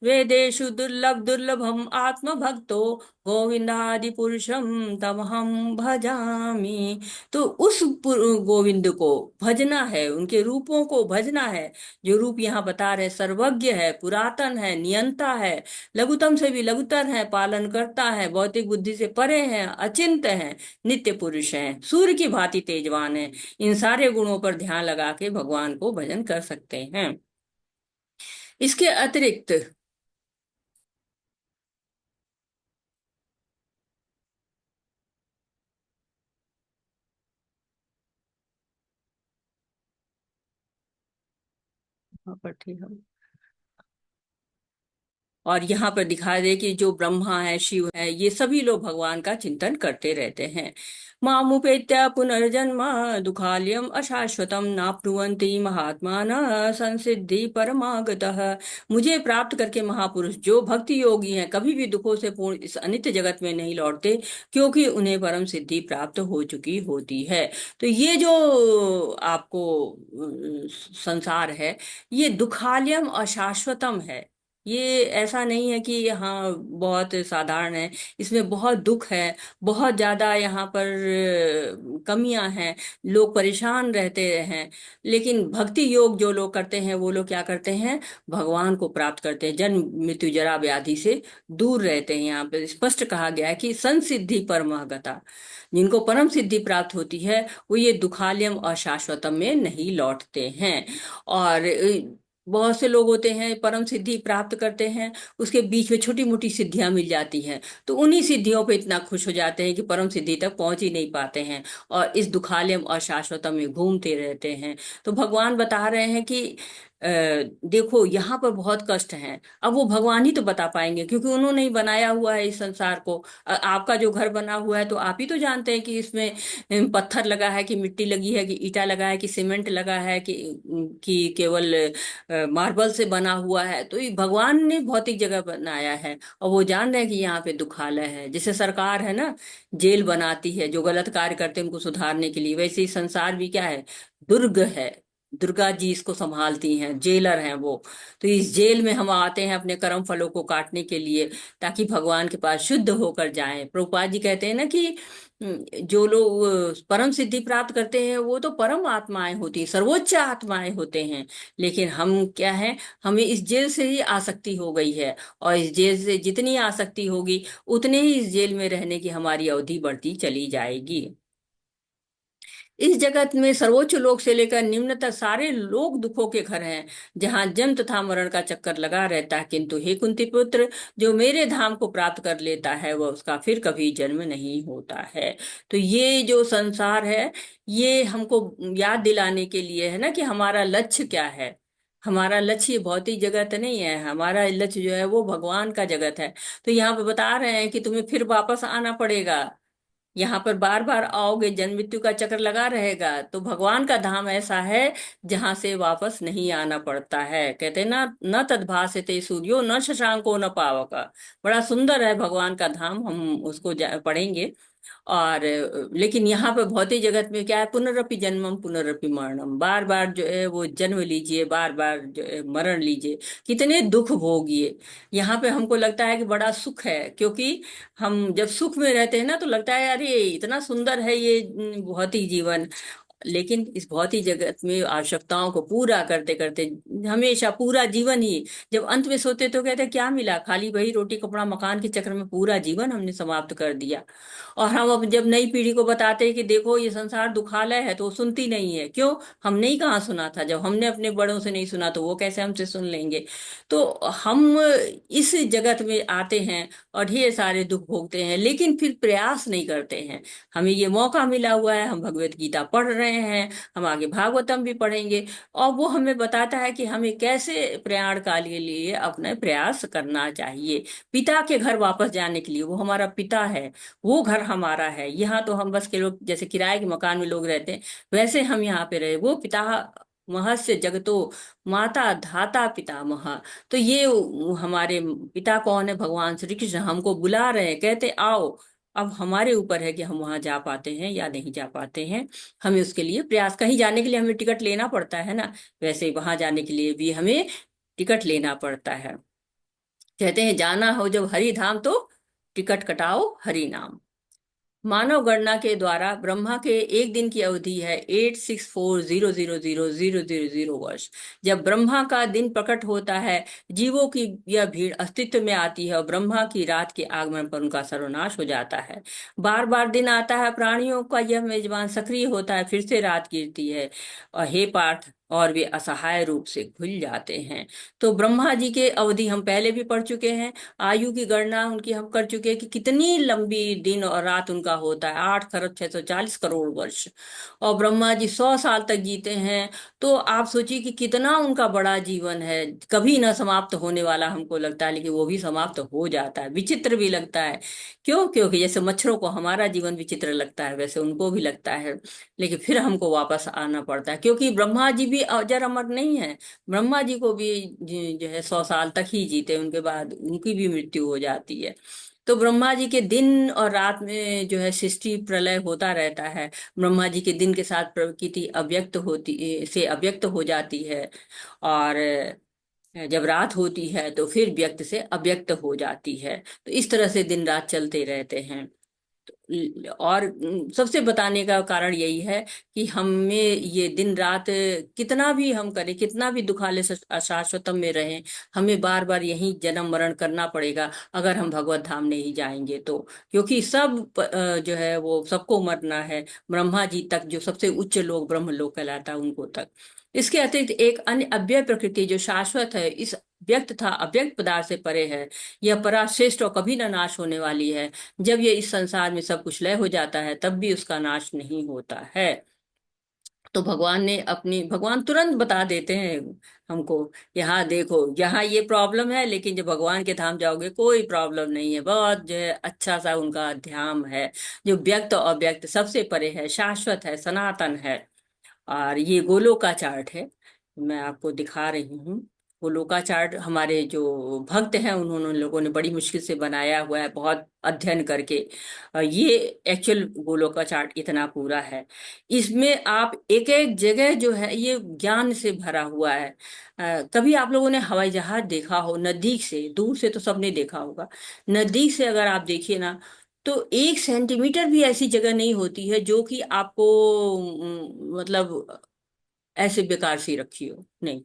वेदेषु दुर्लभ दुर्लभम आत्म भक्तो गोविंदादि पुरुषम तमहम भजामि। तो उस गोविंद को भजना है, उनके रूपों को भजना है। जो रूप यहाँ बता रहे, सर्वज्ञ है, पुरातन है, नियंता है, लघुतम से भी लघुतर है, पालन करता है, भौतिक बुद्धि से परे है, अचिंत है, नित्य पुरुष हैं, सूर्य की भांति तेजवान है। इन सारे गुणों पर ध्यान लगा के भगवान को भजन कर सकते हैं। इसके अतिरिक्त हाँ, पर ठीक है। और यहाँ पर दिखा दे कि जो ब्रह्मा है, शिव है, ये सभी लोग भगवान का चिंतन करते रहते हैं। मामुपेत्य पुनर्जन्म दुखालयम अशाश्वतम नाप्नुवन्ति महात्मा न संसिद्धि परमागतः। मुझे प्राप्त करके महापुरुष जो भक्ति योगी हैं कभी भी दुखों से पूर्ण इस अनित्य जगत में नहीं लौटते, क्योंकि उन्हें परम सिद्धि प्राप्त हो चुकी होती है। तो ये जो आपको संसार है, ये दुखालयम अशाश्वतम है। ये ऐसा नहीं है कि हाँ बहुत साधारण है, इसमें बहुत दुख है, बहुत ज्यादा यहाँ पर कमियां हैं, लोग परेशान रहते हैं। लेकिन भक्ति योग जो लोग करते हैं वो लोग क्या करते हैं, भगवान को प्राप्त करते हैं, जन्म मृत्यु जरा व्याधि से दूर रहते हैं। यहाँ पे स्पष्ट कहा गया है कि संसिद्धि परमगता, जिनको परम सिद्धि प्राप्त होती है वो ये दुखालयम और शाश्वतम में नहीं लौटते हैं। और बहुत से लोग होते हैं परम सिद्धि प्राप्त करते हैं, उसके बीच में छोटी मोटी सिद्धियां मिल जाती हैं, तो उन्हीं सिद्धियों पे इतना खुश हो जाते हैं कि परम सिद्धि तक पहुंच ही नहीं पाते हैं और इस दुखालयम और शाश्वतम में घूमते रहते हैं। तो भगवान बता रहे हैं कि देखो यहाँ पर बहुत कष्ट हैं। अब वो भगवान ही तो बता पाएंगे, क्योंकि उन्होंने ही बनाया हुआ है इस संसार को। आपका जो घर बना हुआ है तो आप ही तो जानते हैं कि इसमें पत्थर लगा है कि मिट्टी लगी है कि ईटा लगा है कि सीमेंट लगा है कि केवल मार्बल से बना हुआ है। तो ये भगवान ने भौतिक जगह बनाया है और वो जान रहे हैं कि यहाँ पे दुखालय है। जैसे सरकार है ना, जेल बनाती है जो गलत कार्य करते हैं उनको सुधारने के लिए, वैसे ही संसार भी क्या है, दुर्ग है। दुर्गा जी इसको संभालती हैं, जेलर हैं वो। तो इस जेल में हम आते हैं अपने कर्म फलों को काटने के लिए, ताकि भगवान के पास शुद्ध होकर जाएं। प्रभुपाद जी कहते हैं ना कि जो लोग परम सिद्धि प्राप्त करते हैं वो तो परम आत्माएं होती हैं, सर्वोच्च आत्माएं होते हैं। लेकिन हम क्या है, हमें इस जेल से ही आसक्ति हो गई है, और इस जेल से जितनी आसक्ति होगी उतने ही इस जेल में रहने की हमारी अवधि बढ़ती चली जाएगी। इस जगत में सर्वोच्च लोक से लेकर निम्न तक सारे लोक दुखों के घर हैं, जहां जन्म तथा मरण का चक्कर लगा रहता है। किंतु हे कुंती पुत्र, जो मेरे धाम को प्राप्त कर लेता है वह उसका फिर कभी जन्म नहीं होता है। तो ये जो संसार है, ये हमको याद दिलाने के लिए है ना कि हमारा लक्ष्य क्या है। हमारा लक्ष्य ये भौतिक जगत नहीं है, हमारा लक्ष्य जो है वो भगवान का जगत है। तो यहाँ पे बता रहे हैं कि तुम्हें फिर वापस आना पड़ेगा, यहाँ पर बार बार आओगे, जन्म मृत्यु का चक्कर लगा रहेगा। तो भगवान का धाम ऐसा है जहां से वापस नहीं आना पड़ता है। कहते हैं ना, न तद्भासते सूर्यो न शशांको न पावक। बड़ा सुंदर है भगवान का धाम, हम उसको पढ़ेंगे। और लेकिन यहाँ पे भौतिक जगत में क्या है, पुनरपि जन्मम पुनरपि मरणम, बार बार जो है वो जन्म लीजिए, बार बार जो है मरण लीजिए, कितने दुख भोगिए। यहाँ पे हमको लगता है कि बड़ा सुख है, क्योंकि हम जब सुख में रहते हैं ना तो लगता है अरे इतना सुंदर है ये भौतिक जीवन। लेकिन इस भौतिक जगत में आवश्यकताओं को पूरा करते करते हमेशा पूरा जीवन ही, जब अंत में सोते तो कहते क्या मिला, खाली वही रोटी कपड़ा मकान के चक्कर में पूरा जीवन हमने समाप्त कर दिया। और हम अब जब नई पीढ़ी को बताते हैं कि देखो ये संसार दुखालय है, तो वो सुनती नहीं है। क्यों? हमने ही कहाँ सुना था, जब हमने अपने बड़ों से नहीं सुना तो वो कैसे हमसे सुन लेंगे। तो हम इस जगत में आते हैं और ढेर सारे दुख भोगते हैं, लेकिन फिर प्रयास नहीं करते हैं। हमें ये मौका मिला हुआ है, हम भगवत गीता पढ़ रहे हैं, हम आगे भागवतम भी पढ़ेंगे, और वो हमें बताता है कि हमें कैसे प्रयाण काल के लिए अपना प्रयास करना चाहिए। पिता के घर वापस जाने के लिए, वो हमारा पिता है, वो घर हमारा है। यहाँ तो हम बस के लोग, जैसे किराए के मकान में लोग रहते हैं, वैसे हम यहाँ पे रहे। वो पिता महस्य जगतो माता धाता पितामह। तो ये हमारे पिता कौन है? भगवान श्री कृष्ण हमको बुला रहे हैं, कहते आओ। अब हमारे ऊपर है कि हम वहां जा पाते हैं या नहीं जा पाते हैं। हमें उसके लिए प्रयास, कहीं जाने के लिए हमें टिकट लेना पड़ता है ना, वैसे ही वहां जाने के लिए भी हमें टिकट लेना पड़ता है। कहते हैं जाना हो जब हरि धाम तो टिकट कटाओ हरि नाम। मानव गणना के द्वारा ब्रह्मा के एक दिन की अवधि है 864,000,000 वर्ष। जब ब्रह्मा का दिन प्रकट होता है, जीवों की यह भीड़ अस्तित्व में आती है और ब्रह्मा की रात के आगमन पर उनका सर्वनाश हो जाता है। बार बार दिन आता है, प्राणियों का यह मेजबान सक्रिय होता है, फिर से रात गिरती है और हे पार्थ, और वे असहाय रूप से खुल जाते हैं। तो ब्रह्मा जी के अवधि हम पहले भी पढ़ चुके हैं, आयु की गणना उनकी हम कर चुके हैं कि कितनी लंबी दिन और रात उनका होता है, 8 खरब 640 करोड़ वर्ष। और ब्रह्मा जी 100 साल तक जीते हैं। तो आप सोचिए कि कितना उनका बड़ा जीवन है, कभी ना समाप्त होने वाला हमको लगता है, लेकिन वो भी समाप्त हो जाता है। विचित्र भी लगता है। क्यों? क्योंकि जैसे मच्छरों को हमारा जीवन विचित्र लगता है, वैसे उनको भी लगता है। लेकिन फिर हमको वापस आना पड़ता है, क्योंकि ब्रह्मा जी भी अजर अमर नहीं है। ब्रह्मा जी को भी जो है 100 साल तक ही जीते, उनके बाद उनकी भी मृत्यु हो जाती है। तो ब्रह्मा जी के दिन और रात में जो है सृष्टि प्रलय होता रहता है। ब्रह्मा जी के दिन के साथ प्रकृति अव्यक्त हो जाती है, और जब रात होती है तो फिर व्यक्त से अव्यक्त हो जाती है। तो इस तरह से दिन रात चलते रहते हैं। और सबसे बताने का कारण यही है कि हमें ये दिन रात कितना भी हम करें, कितना भी दुखालय अशाश्वतम में रहें, हमें बार बार यही जन्म मरण करना पड़ेगा अगर हम भगवत धाम नहीं जाएंगे तो। क्योंकि सब जो है वो सबको मरना है, ब्रह्मा जी तक, जो सबसे उच्च लोग ब्रह्म लोक कहलाता है, उनको तक। इसके अतिरिक्त एक अन्य अव्यय प्रकृति जो शाश्वत है, इस व्यक्त था अव्यक्त पदार्थ से परे है। यह पराश्रेष्ठ और कभी न नाश होने वाली है। जब ये इस संसार में सब कुछ लय हो जाता है तब भी उसका नाश नहीं होता है। तो भगवान तुरंत बता देते हैं हमको, यहाँ देखो यहाँ ये प्रॉब्लम है, लेकिन जब भगवान के धाम जाओगे कोई प्रॉब्लम नहीं है। बहुत जो है अच्छा सा उनका ध्यान है, जो व्यक्त और अव्यक्त सबसे परे है, शाश्वत है, सनातन है। और ये गोलोका चार्ट है, मैं आपको दिखा रही हूँ। गोलोका चार्ट हमारे जो भक्त हैं उन्होंने उन लोगों ने बड़ी मुश्किल से बनाया हुआ है, बहुत अध्ययन करके। ये एक्चुअल गोलोका चार्ट इतना पूरा है। इसमें आप एक एक जगह जो है ये ज्ञान से भरा हुआ है। कभी आप लोगों ने हवाई जहाज देखा हो नजदीक से, दूर से तो सबने देखा होगा, नजदीक से अगर आप देखिए ना, तो 1 सेंटीमीटर भी ऐसी जगह नहीं होती है जो कि आपको मतलब ऐसे बेकार सी रखी हो, नहीं।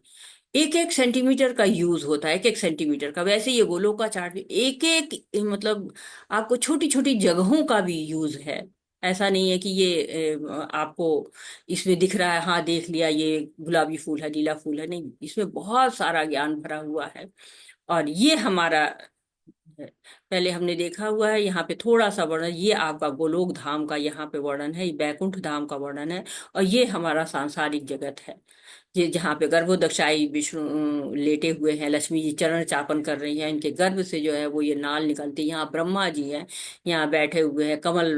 एक एक सेंटीमीटर का यूज होता है, एक एक सेंटीमीटर का। वैसे ये गोलों का चार्ट भी एक एक मतलब आपको छोटी छोटी जगहों का भी यूज है। ऐसा नहीं है कि ये आपको इसमें दिख रहा है, हाँ देख लिया ये गुलाबी फूल है, नीला फूल है, नहीं, इसमें बहुत सारा ज्ञान भरा हुआ है। और ये हमारा है। पहले हमने देखा हुआ है, यहाँ पे थोड़ा सा वर्णन, ये आपका गोलोक धाम का यहाँ पे वर्णन है, ये बैकुंठ धाम का वर्णन है। और ये हमारा सांसारिक जगत है, ये जहाँ पे गर्भोदक्षाई विष्णु लेटे हुए हैं, लक्ष्मी जी चरण चापन कर रही हैं, इनके गर्भ से जो है वो ये नाल निकलती है। यहाँ ब्रह्मा जी हैं, यहाँ बैठे हुए हैं कमल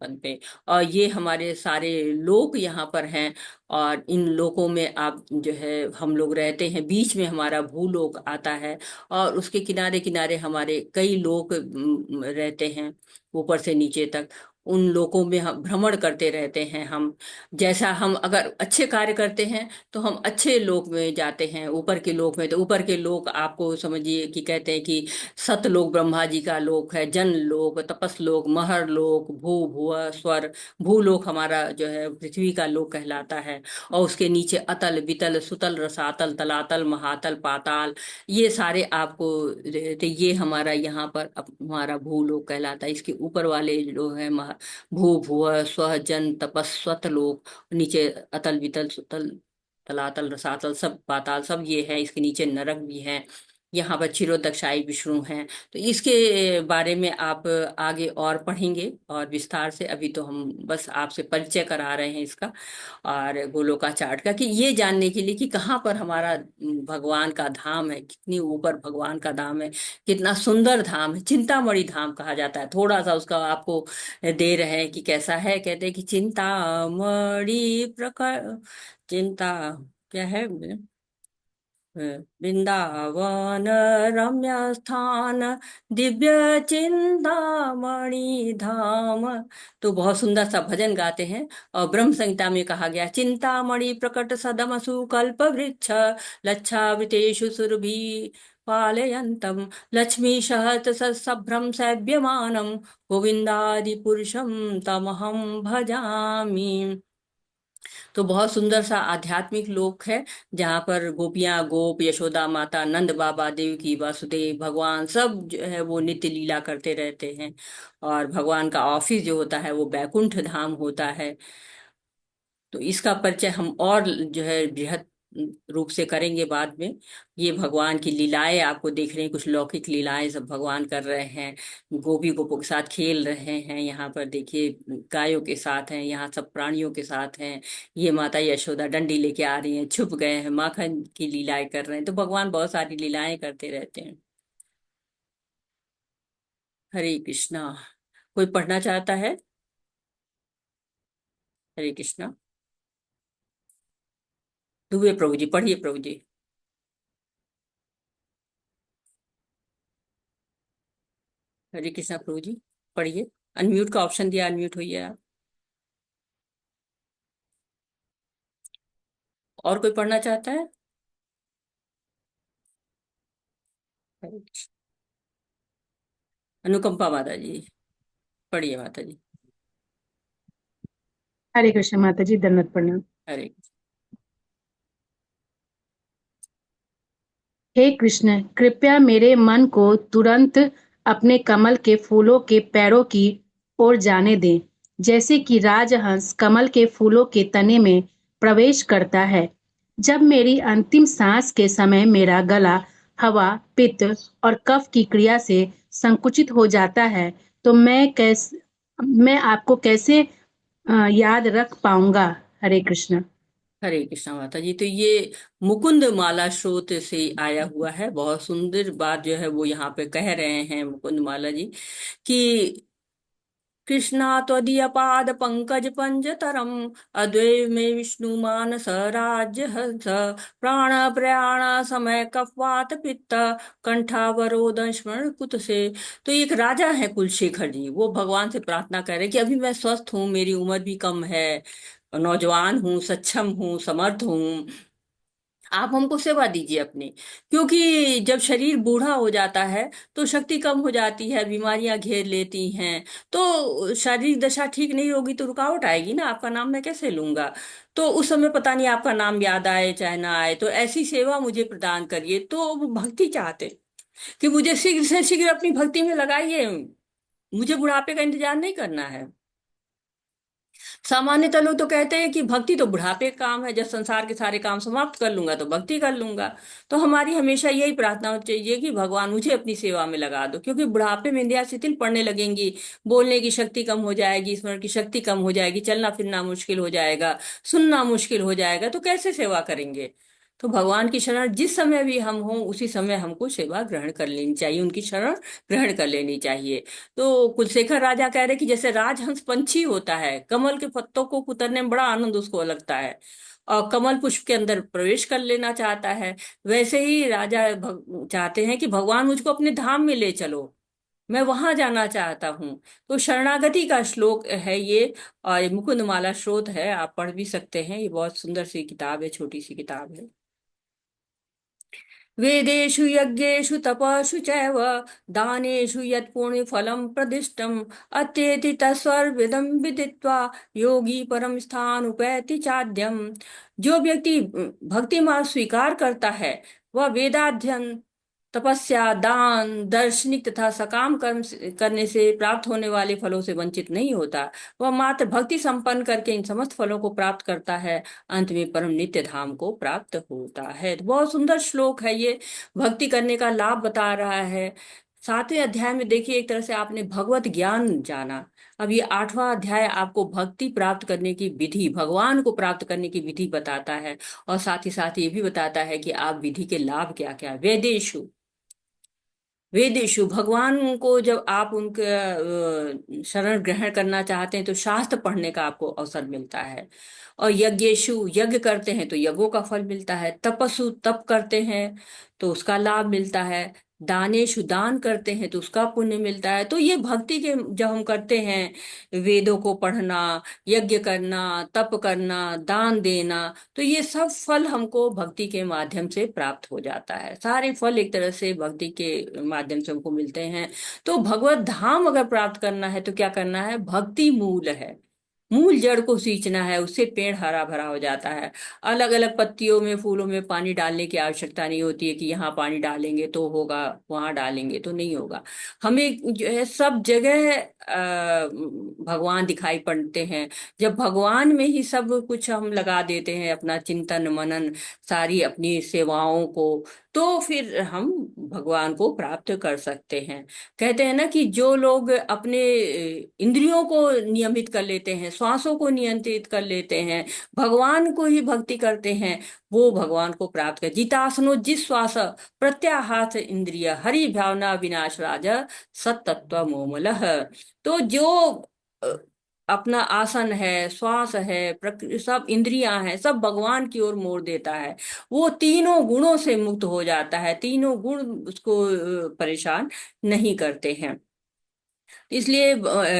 पद पे। और ये हमारे सारे लोक यहाँ पर हैं। और इन लोकों में आप जो है हम लोग रहते हैं, बीच में हमारा भूलोक आता है। और उसके किनारे किनारे हमारे कई लोक रहते हैं, ऊपर से नीचे तक। उन लोकों में हम भ्रमण करते रहते हैं। हम जैसा हम अगर अच्छे कार्य करते हैं तो हम अच्छे लोक में जाते हैं, ऊपर के लोक में। तो ऊपर के लोक आपको समझिए कि कहते हैं कि सतलोक ब्रह्मा जी का लोक है, जन लोक, तपस लोक, महर लोक, भू भुव स्वर। भूलोक हमारा जो है पृथ्वी का लोक कहलाता है। और उसके नीचे अतल वितल सुतल रसातल तलातल महातल पाताल, ये सारे आपको तो ये हमारा यहाँ पर हमारा भूलोक कहलाता है। इसके ऊपर वाले जो है भू भुव स्व जन तपस्वत लोक, नीचे अतल वितल सुतल तलातल रसातल सब पाताल सब ये है। इसके नीचे नरक भी है। यहाँ पर क्षीरोदक्षाई विष्णु हैं। तो इसके बारे में आप आगे और पढ़ेंगे और विस्तार से। अभी तो हम बस आपसे परिचय करा रहे हैं इसका और गोलोका चार्ट का, कि ये जानने के लिए कि कहाँ पर हमारा भगवान का धाम है, कितनी ऊपर भगवान का धाम है, कितना सुंदर धाम है। चिंतामणि धाम कहा जाता है। थोड़ा सा उसका आपको दे रहे हैं कि कैसा है। कहते हैं कि चिंतामणि प्रकार चिंता क्या है, वृंदावन रम्य स्थान दिव्य चिंतामणि धाम। तो बहुत सुंदर सा भजन गाते हैं। और ब्रह्म संहिता में कहा गया, चिंतामणि प्रकट सदमसु कल्प वृक्ष लच्छावृतेषु सुरभि पालयन्तम लक्ष्मी सहत सभ्रम सेव्यमानम गोविंदादि पुरुषम तमहम भजामि। तो बहुत सुंदर सा आध्यात्मिक लोक है, जहाँ पर गोपियां गोप यशोदा माता नंद बाबा देवकी वासुदेव भगवान सब जो है वो नित्य लीला करते रहते हैं। और भगवान का ऑफिस जो होता है वो बैकुंठ धाम होता है। तो इसका परिचय हम और जो है बृहद रूप से करेंगे बाद में। ये भगवान की लीलाएं आपको देख रहे हैं, कुछ लौकिक लीलाएं सब भगवान कर रहे हैं। गोपी गोपों के साथ खेल रहे हैं, यहाँ पर देखिए गायों के साथ हैं, यहाँ सब प्राणियों के साथ हैं। ये माता यशोदा डंडी लेके आ रही हैं, छुप गए हैं, माखन की लीलाएं कर रहे हैं। तो भगवान बहुत सारी लीलाएं करते रहते हैं। हरे कृष्णा। कोई पढ़ना चाहता है? हरे कृष्णा। दुबे प्रभु जी पढ़िए, प्रभु जी। हरे कृष्णा प्रभु जी पढ़िए। अनम्यूट का ऑप्शन दिया, अनम्यूट होइए आप। और कोई पढ़ना चाहता है? हरे कृष्ण। अनुकंपा माता जी पढ़िए, माता जी। हरे कृष्ण माता जी, दंडवत प्रणाम। हरे हे कृष्ण, कृपया मेरे मन को तुरंत अपने कमल के फूलों के पैरों की ओर जाने दें, जैसे कि राजहंस कमल के फूलों के तने में प्रवेश करता है। जब मेरी अंतिम सांस के समय मेरा गला हवा, पित्त और कफ की क्रिया से संकुचित हो जाता है, तो मैं आपको कैसे याद रख पाऊंगा? हरे कृष्ण। हरे कृष्णा माता जी। तो ये मुकुंद माला स्रोत से आया हुआ है। बहुत सुंदर बात जो है वो यहाँ पे कह रहे हैं मुकुंद माला जी कि कृष्णा त्वदीयपाद पंकज पंजतरम अद्वैमे विष्णु मानस राज्य हंस प्राण प्रयाण समय कफवात पित्त कंठावरोध स्मरण कुत से। तो एक राजा है कुलशेखर जी, वो भगवान से प्रार्थना कर रहे हैं कि अभी मैं स्वस्थ हूँ, मेरी उम्र भी कम है, नौजवान हूँ, सक्षम हूँ, समर्थ हूँ, आप हमको सेवा दीजिए अपनी। क्योंकि जब शरीर बूढ़ा हो जाता है तो शक्ति कम हो जाती है, बीमारियां घेर लेती हैं, तो शारीरिक दशा ठीक नहीं होगी तो रुकावट आएगी ना, आपका नाम मैं कैसे लूंगा। तो उस समय पता नहीं आपका नाम याद आए चाहे ना आए, तो ऐसी सेवा मुझे प्रदान करिए। तो वो भक्ति चाहते कि मुझे शीघ्र से शीघ्र अपनी भक्ति में लगाइए, मुझे बुढ़ापे का इंतजार नहीं करना है। सामान्यतः लोग तो कहते हैं कि भक्ति तो बुढ़ापे का काम है, जब संसार के सारे काम समाप्त कर लूंगा तो भक्ति कर लूंगा। तो हमारी हमेशा यही प्रार्थना होनी चाहिए कि भगवान मुझे अपनी सेवा में लगा दो, क्योंकि बुढ़ापे में इंद्रियां शिथिल पड़ने लगेंगी, बोलने की शक्ति कम हो जाएगी, स्मरण की शक्ति कम हो जाएगी, चलना फिरना मुश्किल हो जाएगा, सुनना मुश्किल हो जाएगा, तो कैसे सेवा करेंगे। तो भगवान की शरण जिस समय भी हम हों उसी समय हमको सेवा ग्रहण कर लेनी चाहिए, उनकी शरण ग्रहण कर लेनी चाहिए। तो कुलशेखर राजा कह रहे कि जैसे राजहंस पंछी होता है, कमल के पत्तों को कुतरने में बड़ा आनंद उसको लगता है और कमल पुष्प के अंदर प्रवेश कर लेना चाहता है, वैसे ही राजा चाहते हैं कि भगवान मुझको अपने धाम में ले चलो, मैं वहां जाना चाहता हूँ। तो शरणागति का श्लोक है ये, और ये मुकुंदमाला स्रोत है, आप पढ़ भी सकते हैं, ये बहुत सुंदर सी किताब है, छोटी सी किताब है। वेदेषु यज्ञेषु तपस्ु चैव दानेषु यत् पुण्यफलं प्रदिष्टम् अत्येति तत्सर्वविदं विदित्वा योगी परम स्थान उपैति चाद्यम। जो व्यक्ति भक्ति मार्ग स्वीकार करता है वह वेदाध्ययन, तपस्या, दान, दार्शनिक तथा सकाम कर्म करने से प्राप्त होने वाले फलों से वंचित नहीं होता। वह मात्र भक्ति संपन्न करके इन समस्त फलों को प्राप्त करता है, अंत में परम नित्य धाम को प्राप्त होता है। तो बहुत सुंदर श्लोक है ये, भक्ति करने का लाभ बता रहा है। 7वें अध्याय में देखिए, एक तरह से आपने भगवत ज्ञान जाना। अब ये 8वां अध्याय आपको भक्ति प्राप्त करने की विधि, भगवान को प्राप्त करने की विधि बताता है, और साथ ही साथ ये भी बताता है कि आप विधि के लाभ क्या क्या। वेदेशु, वेदेशु भगवान को जब आप उनके शरण ग्रहण करना चाहते हैं तो शास्त्र पढ़ने का आपको अवसर मिलता है। और यज्ञेशु, यज्ञ करते हैं तो यज्ञों का फल मिलता है। तपस्सु, तप करते हैं तो उसका लाभ मिलता है। दानेशु, दान करते हैं तो उसका पुण्य मिलता है। तो ये भक्ति के जब हम करते हैं, वेदों को पढ़ना, यज्ञ करना, तप करना, दान देना, तो ये सब फल हमको भक्ति के माध्यम से प्राप्त हो जाता है। सारे फल एक तरह से भक्ति के माध्यम से हमको मिलते हैं। तो भगवत धाम अगर प्राप्त करना है तो क्या करना है, भक्ति मूल है, मूल जड़ को सींचना है, उससे पेड़ हरा भरा हो जाता है। अलग अलग पत्तियों में, फूलों में पानी डालने की आवश्यकता नहीं होती है कि यहाँ पानी डालेंगे तो होगा, वहां डालेंगे तो नहीं होगा। हमें जो है सब जगह भगवान दिखाई पड़ते हैं। जब भगवान में ही सब कुछ हम लगा देते हैं, अपना चिंतन मनन, सारी अपनी सेवाओं को, तो फिर हम भगवान को प्राप्त कर सकते हैं। कहते हैं ना कि जो लोग अपने इंद्रियों को नियमित कर लेते हैं, श्वासों को नियंत्रित कर लेते हैं, भगवान को ही भक्ति करते हैं, वो भगवान को प्राप्त कर। जितासनो जिस श्वास प्रत्याहार इंद्रिय हरि भावना विनाश राजा सतत्व मोमलः। तो जो अ, अपना आसन है, श्वास है, सब इंद्रियां हैं, सब भगवान की ओर मोड़ देता है, वो तीनों गुणों से मुक्त हो जाता है, तीनों गुण उसको परेशान नहीं करते हैं। इसलिए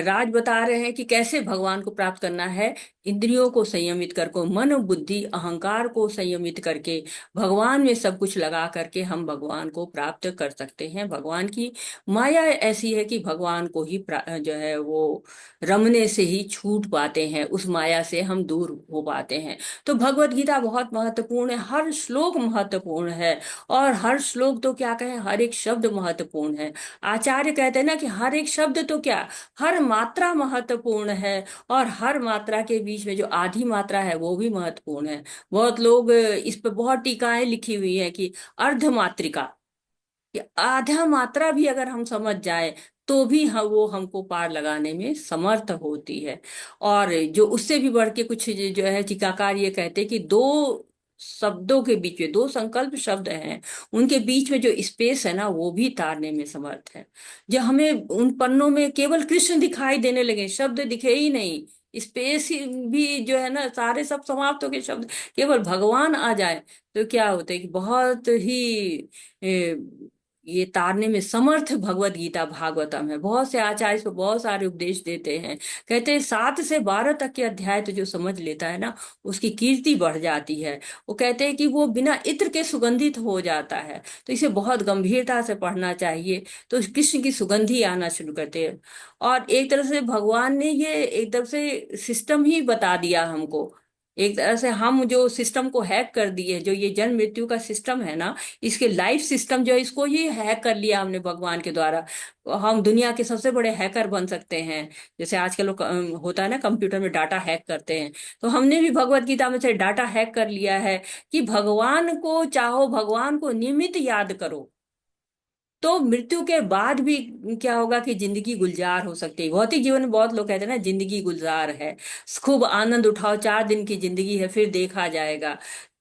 राज बता रहे हैं कि कैसे भगवान को प्राप्त करना है। इंद्रियों को संयमित करके, मन बुद्धि अहंकार को संयमित करके, भगवान में सब कुछ लगा करके हम भगवान को प्राप्त कर सकते हैं। भगवान की माया ऐसी है कि भगवान को ही जो है वो रमने से ही छूट पाते हैं, उस माया से हम दूर हो पाते हैं। तो भगवत गीता बहुत महत्वपूर्ण है, हर श्लोक महत्वपूर्ण है, और हर श्लोक तो क्या कहें, हर एक शब्द महत्वपूर्ण है। आचार्य कहते हैं ना कि हर एक शब्द तो क्या, हर मात्रा महत्वपूर्ण है, और हर मात्रा के बीच बीच में जो आधी मात्रा है वो भी महत्वपूर्ण है। बहुत लोग इस पे बहुत टीकाएं लिखी हुई है कि अर्ध मात्रिका, कि आधा मात्रा भी अगर हम समझ जाए तो भी वो हमको पार लगाने में समर्थ होती है। और जो उससे भी बढ़ के कुछ जो है टीकाकार ये कहते हैं कि दो शब्दों के बीच में, दो संकल्प शब्द हैं, उनके बीच में जो स्पेस है ना वो भी तारने में समर्थ है। जो हमें उन पन्नों में केवल कृष्ण दिखाई देने लगे, शब्द दिखे ही नहीं, स्पेस भी जो है ना सारे सब समाप्त हो गए, शब्द केवल भगवान आ जाए तो क्या होता है कि बहुत ही ये तारने में समर्थ भगवत गीता भागवतम है। बहुत से आचार्य इसको बहुत सारे उपदेश देते हैं, कहते हैं 7 से 12 तक के अध्याय तो जो समझ लेता है ना उसकी कीर्ति बढ़ जाती है। वो कहते हैं कि वो बिना इत्र के सुगंधित हो जाता है, तो इसे बहुत गंभीरता से पढ़ना चाहिए। तो कृष्ण की सुगंधी आना शुरू करते हैं। और एक तरह से भगवान ने ये एक तरह से सिस्टम ही बता दिया हमको। एक तरह से हम जो सिस्टम को हैक कर दिए, जो ये जन्म मृत्यु का सिस्टम है ना, इसके लाइफ सिस्टम जो है, इसको ही हैक कर लिया हमने भगवान के द्वारा। हम दुनिया के सबसे बड़े हैकर बन सकते हैं। जैसे आजकल लोग होता है ना कंप्यूटर में डाटा हैक करते हैं, तो हमने भी भगवत गीता में से डाटा हैक कर लिया है कि भगवान को चाहो, भगवान को नियमित याद करो, तो मृत्यु के बाद भी क्या होगा कि जिंदगी गुलजार हो सकती है। भौतिक जीवन में बहुत लोग कहते हैं ना जिंदगी गुलजार है, खूब आनंद उठाओ, 4 दिन की जिंदगी है, फिर देखा जाएगा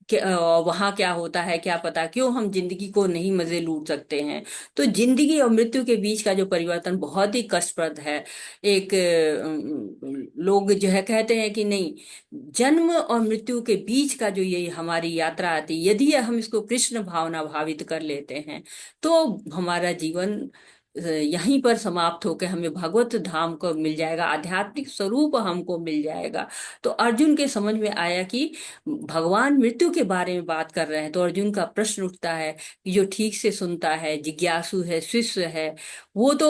कि वहां क्या होता है क्या पता, क्यों हम जिंदगी को नहीं मजे लूट सकते हैं। तो जिंदगी और मृत्यु के बीच का जो परिवर्तन बहुत ही कष्टप्रद है। एक लोग जो है कहते हैं कि नहीं, जन्म और मृत्यु के बीच का जो ये हमारी यात्रा आती है, यदि हम इसको कृष्ण भावना भावित कर लेते हैं तो हमारा जीवन यहीं पर समाप्त होकर हमें भगवत धाम को मिल जाएगा, आध्यात्मिक स्वरूप हमको मिल जाएगा। तो अर्जुन के समझ में आया कि भगवान मृत्यु के बारे में बात कर रहे हैं, तो अर्जुन का प्रश्न उठता है कि जो ठीक से सुनता है, जिज्ञासु है, शिष्य है, वो तो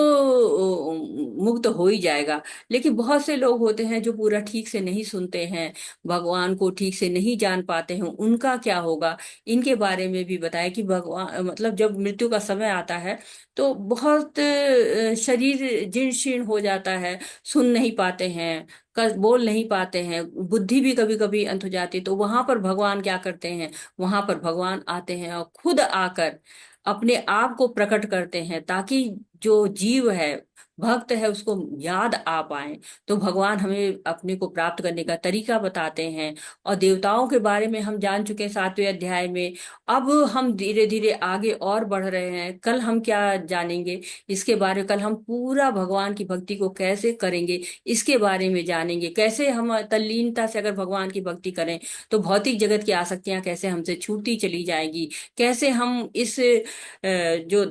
मुक्त हो ही जाएगा। लेकिन बहुत से लोग होते हैं जो पूरा ठीक से नहीं सुनते हैं, भगवान को ठीक से नहीं जान पाते हैं, उनका क्या होगा। इनके बारे में भी बताया कि भगवान मतलब जब मृत्यु का समय आता है तो बहुत शरीर जीर्ण शीर्ण हो जाता है, सुन नहीं पाते हैं, बोल नहीं पाते हैं, बुद्धि भी कभी कभी अंत हो जाती है। तो वहां पर भगवान क्या करते हैं, वहां पर भगवान आते हैं और खुद आकर अपने आप को प्रकट करते हैं, ताकि जो जीव है, भक्त है, उसको याद आ पाए। तो भगवान हमें अपने को प्राप्त करने का तरीका बताते हैं। और देवताओं के बारे में हम जान चुके हैं 7वें अध्याय में। अब हम धीरे धीरे आगे और बढ़ रहे हैं। कल हम क्या जानेंगे इसके बारे में, कल हम पूरा भगवान की भक्ति को कैसे करेंगे इसके बारे में जानेंगे। कैसे हम तल्लीनता से अगर भगवान की भक्ति करें तो भौतिक जगत की आसक्तियां कैसे हमसे छूटती चली जाएंगी, कैसे हम इस जो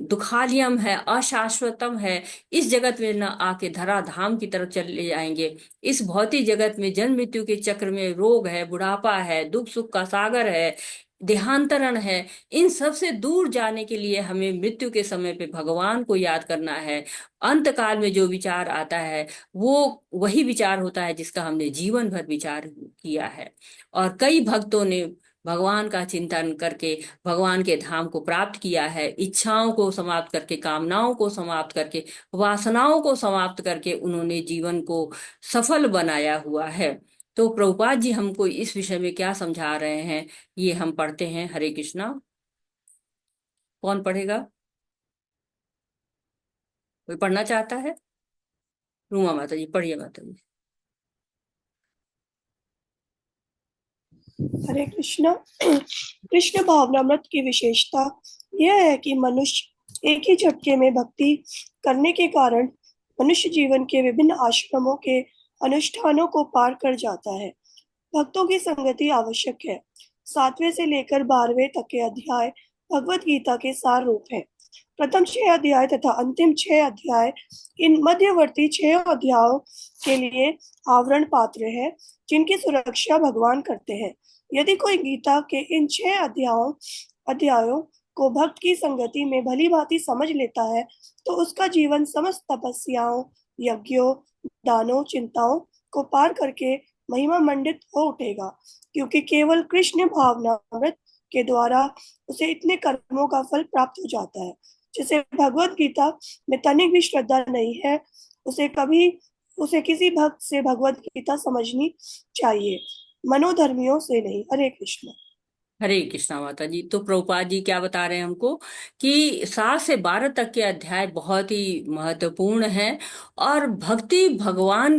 दुखालियम है, अशाश्वतम है, इस जगत में न आके धरा धाम की तरफ चले जाएंगे। इस भौतिक जगत में जन्म मृत्यु के चक्र में रोग है, बुढ़ापा है, दुख सुख का सागर है, देहांतरण है, इन सब से दूर जाने के लिए हमें मृत्यु के समय पे भगवान को याद करना है। अंत काल में जो विचार आता है वो वही विचार होता है जिसका हमने जीवन भर विचार किया है। और कई भक्तों ने भगवान का चिंतन करके भगवान के धाम को प्राप्त किया है, इच्छाओं को समाप्त करके, कामनाओं को समाप्त करके, वासनाओं को समाप्त करके उन्होंने जीवन को सफल बनाया हुआ है। तो प्रभुपाद जी हमको इस विषय में क्या समझा रहे हैं, ये हम पढ़ते हैं। हरे कृष्णा। कौन पढ़ेगा? कोई पढ़ना चाहता है? रूमा माता जी पढ़िए माता जी। हरे कृष्णा। कृष्ण भावनामृत की विशेषता यह है कि मनुष्य एक ही झटके में भक्ति करने के कारण मनुष्य जीवन के विभिन्न आश्रमों के अनुष्ठानों को पार कर जाता है। भक्तों की संगति आवश्यक है। 7वें से लेकर 12वें तक के अध्याय भगवत गीता के सार रूप है। प्रथम 6 अध्याय तथा अंतिम 6 अध्याय इन मध्यवर्ती 6 अध्यायों के लिए आवरण पात्र है, जिनकी सुरक्षा भगवान करते हैं। यदि कोई गीता के इन 6 अध्यायों को भक्त की संगति में भली भांति समझ लेता है तो उसका जीवन समस्त तपस्याओं, यज्ञों, दानों, चिंताओं को पार करके महिमा मंडित हो उठेगा, क्योंकि केवल कृष्ण भावनामृत के द्वारा उसे इतने कर्मों का फल प्राप्त हो जाता है। जिसे भगवत गीता में तनिक भी श्रद्धा नहीं है, उसे कभी उसे किसी भक्त से भगवत गीता समझनी चाहिए, मनोधर्मियों से नहीं। हरे कृष्ण। हरे कृष्णा माता जी। तो प्रभुपाद जी क्या बता रहे हैं हमको कि 7 से 12 तक के अध्याय बहुत ही महत्वपूर्ण हैं, और भक्ति भगवान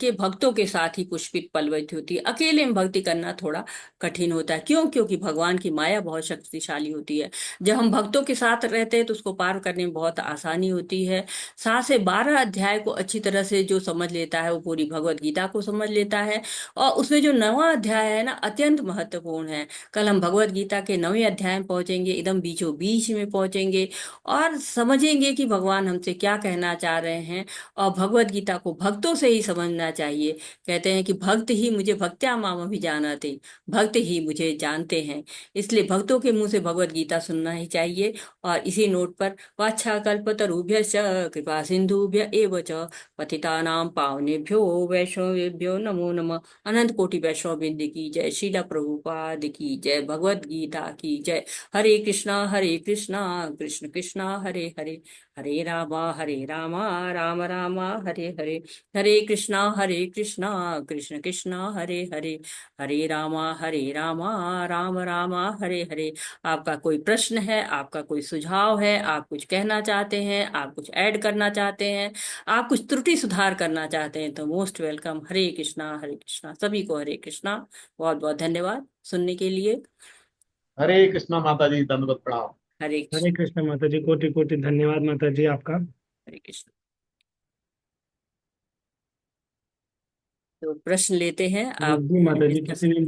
के भक्तों के साथ ही पुष्पित पल्लवित होती है। अकेले में भक्ति करना थोड़ा कठिन होता है। क्यों? क्योंकि भगवान की माया बहुत शक्तिशाली होती है। जब हम भक्तों के साथ रहते हैं तो उसको पार करने में बहुत आसानी होती है। 7 से 12 अध्याय को अच्छी तरह से जो समझ लेता है वो पूरी भगवत गीता को समझ लेता है। और उसमें जो 9वां अध्याय है ना, अत्यंत महत्वपूर्ण है। कल हम भगवत गीता के 9वें अध्याय में पहुंचेंगे, एकदम बीचों बीच में पहुंचेंगे, और समझेंगे कि भगवान हमसे क्या कहना चाह रहे हैं। और भगवत गीता को भक्तों से ही समझना चाहिए। कहते हैं कि भक्त ही मुझे भक्त्या माम अभिजानाति, भक्त ही मुझे जानते हैं। इसलिए भक्तों के मुंह से भगवत गीता सुनना ही चाहिए। और इसी नोट पर वाछाकल्पतरुभ्यश्च कृपा सिंधुभ्य एव च पतितानां पावनेभ्यो वैष्णवेभ्यो नमो नमः। अनंत कोटि वैष्णव बिंद की जय। शीला प्रभुपाद की जय। भगवत गीता की जय। हरे कृष्णा कृष्ण कृष्णा हरे हरे, हरे रामा राम रामा हरे हरे, हरे कृष्णा कृष्ण कृष्णा हरे हरे, हरे रामा राम रामा हरे हरे। आपका कोई प्रश्न है, आपका कोई सुझाव है, आप कुछ कहना चाहते हैं, आप कुछ ऐड करना चाहते हैं, आप कुछ त्रुटि सुधार करना चाहते हैं, तो मोस्ट वेलकम। हरे कृष्णा सभी को। हरे कृष्णा। बहुत बहुत धन्यवाद सुनने के लिए। हरे कृष्णा माता जी, दंडवत प्रणाम। हरे हरे कृष्ण। कृष्ण माता जी, कोटि कोटि धन्यवाद माता जी आपका। हरे कृष्ण। तो प्रश्न लेते हैं आप। जी माता जी, किसी ने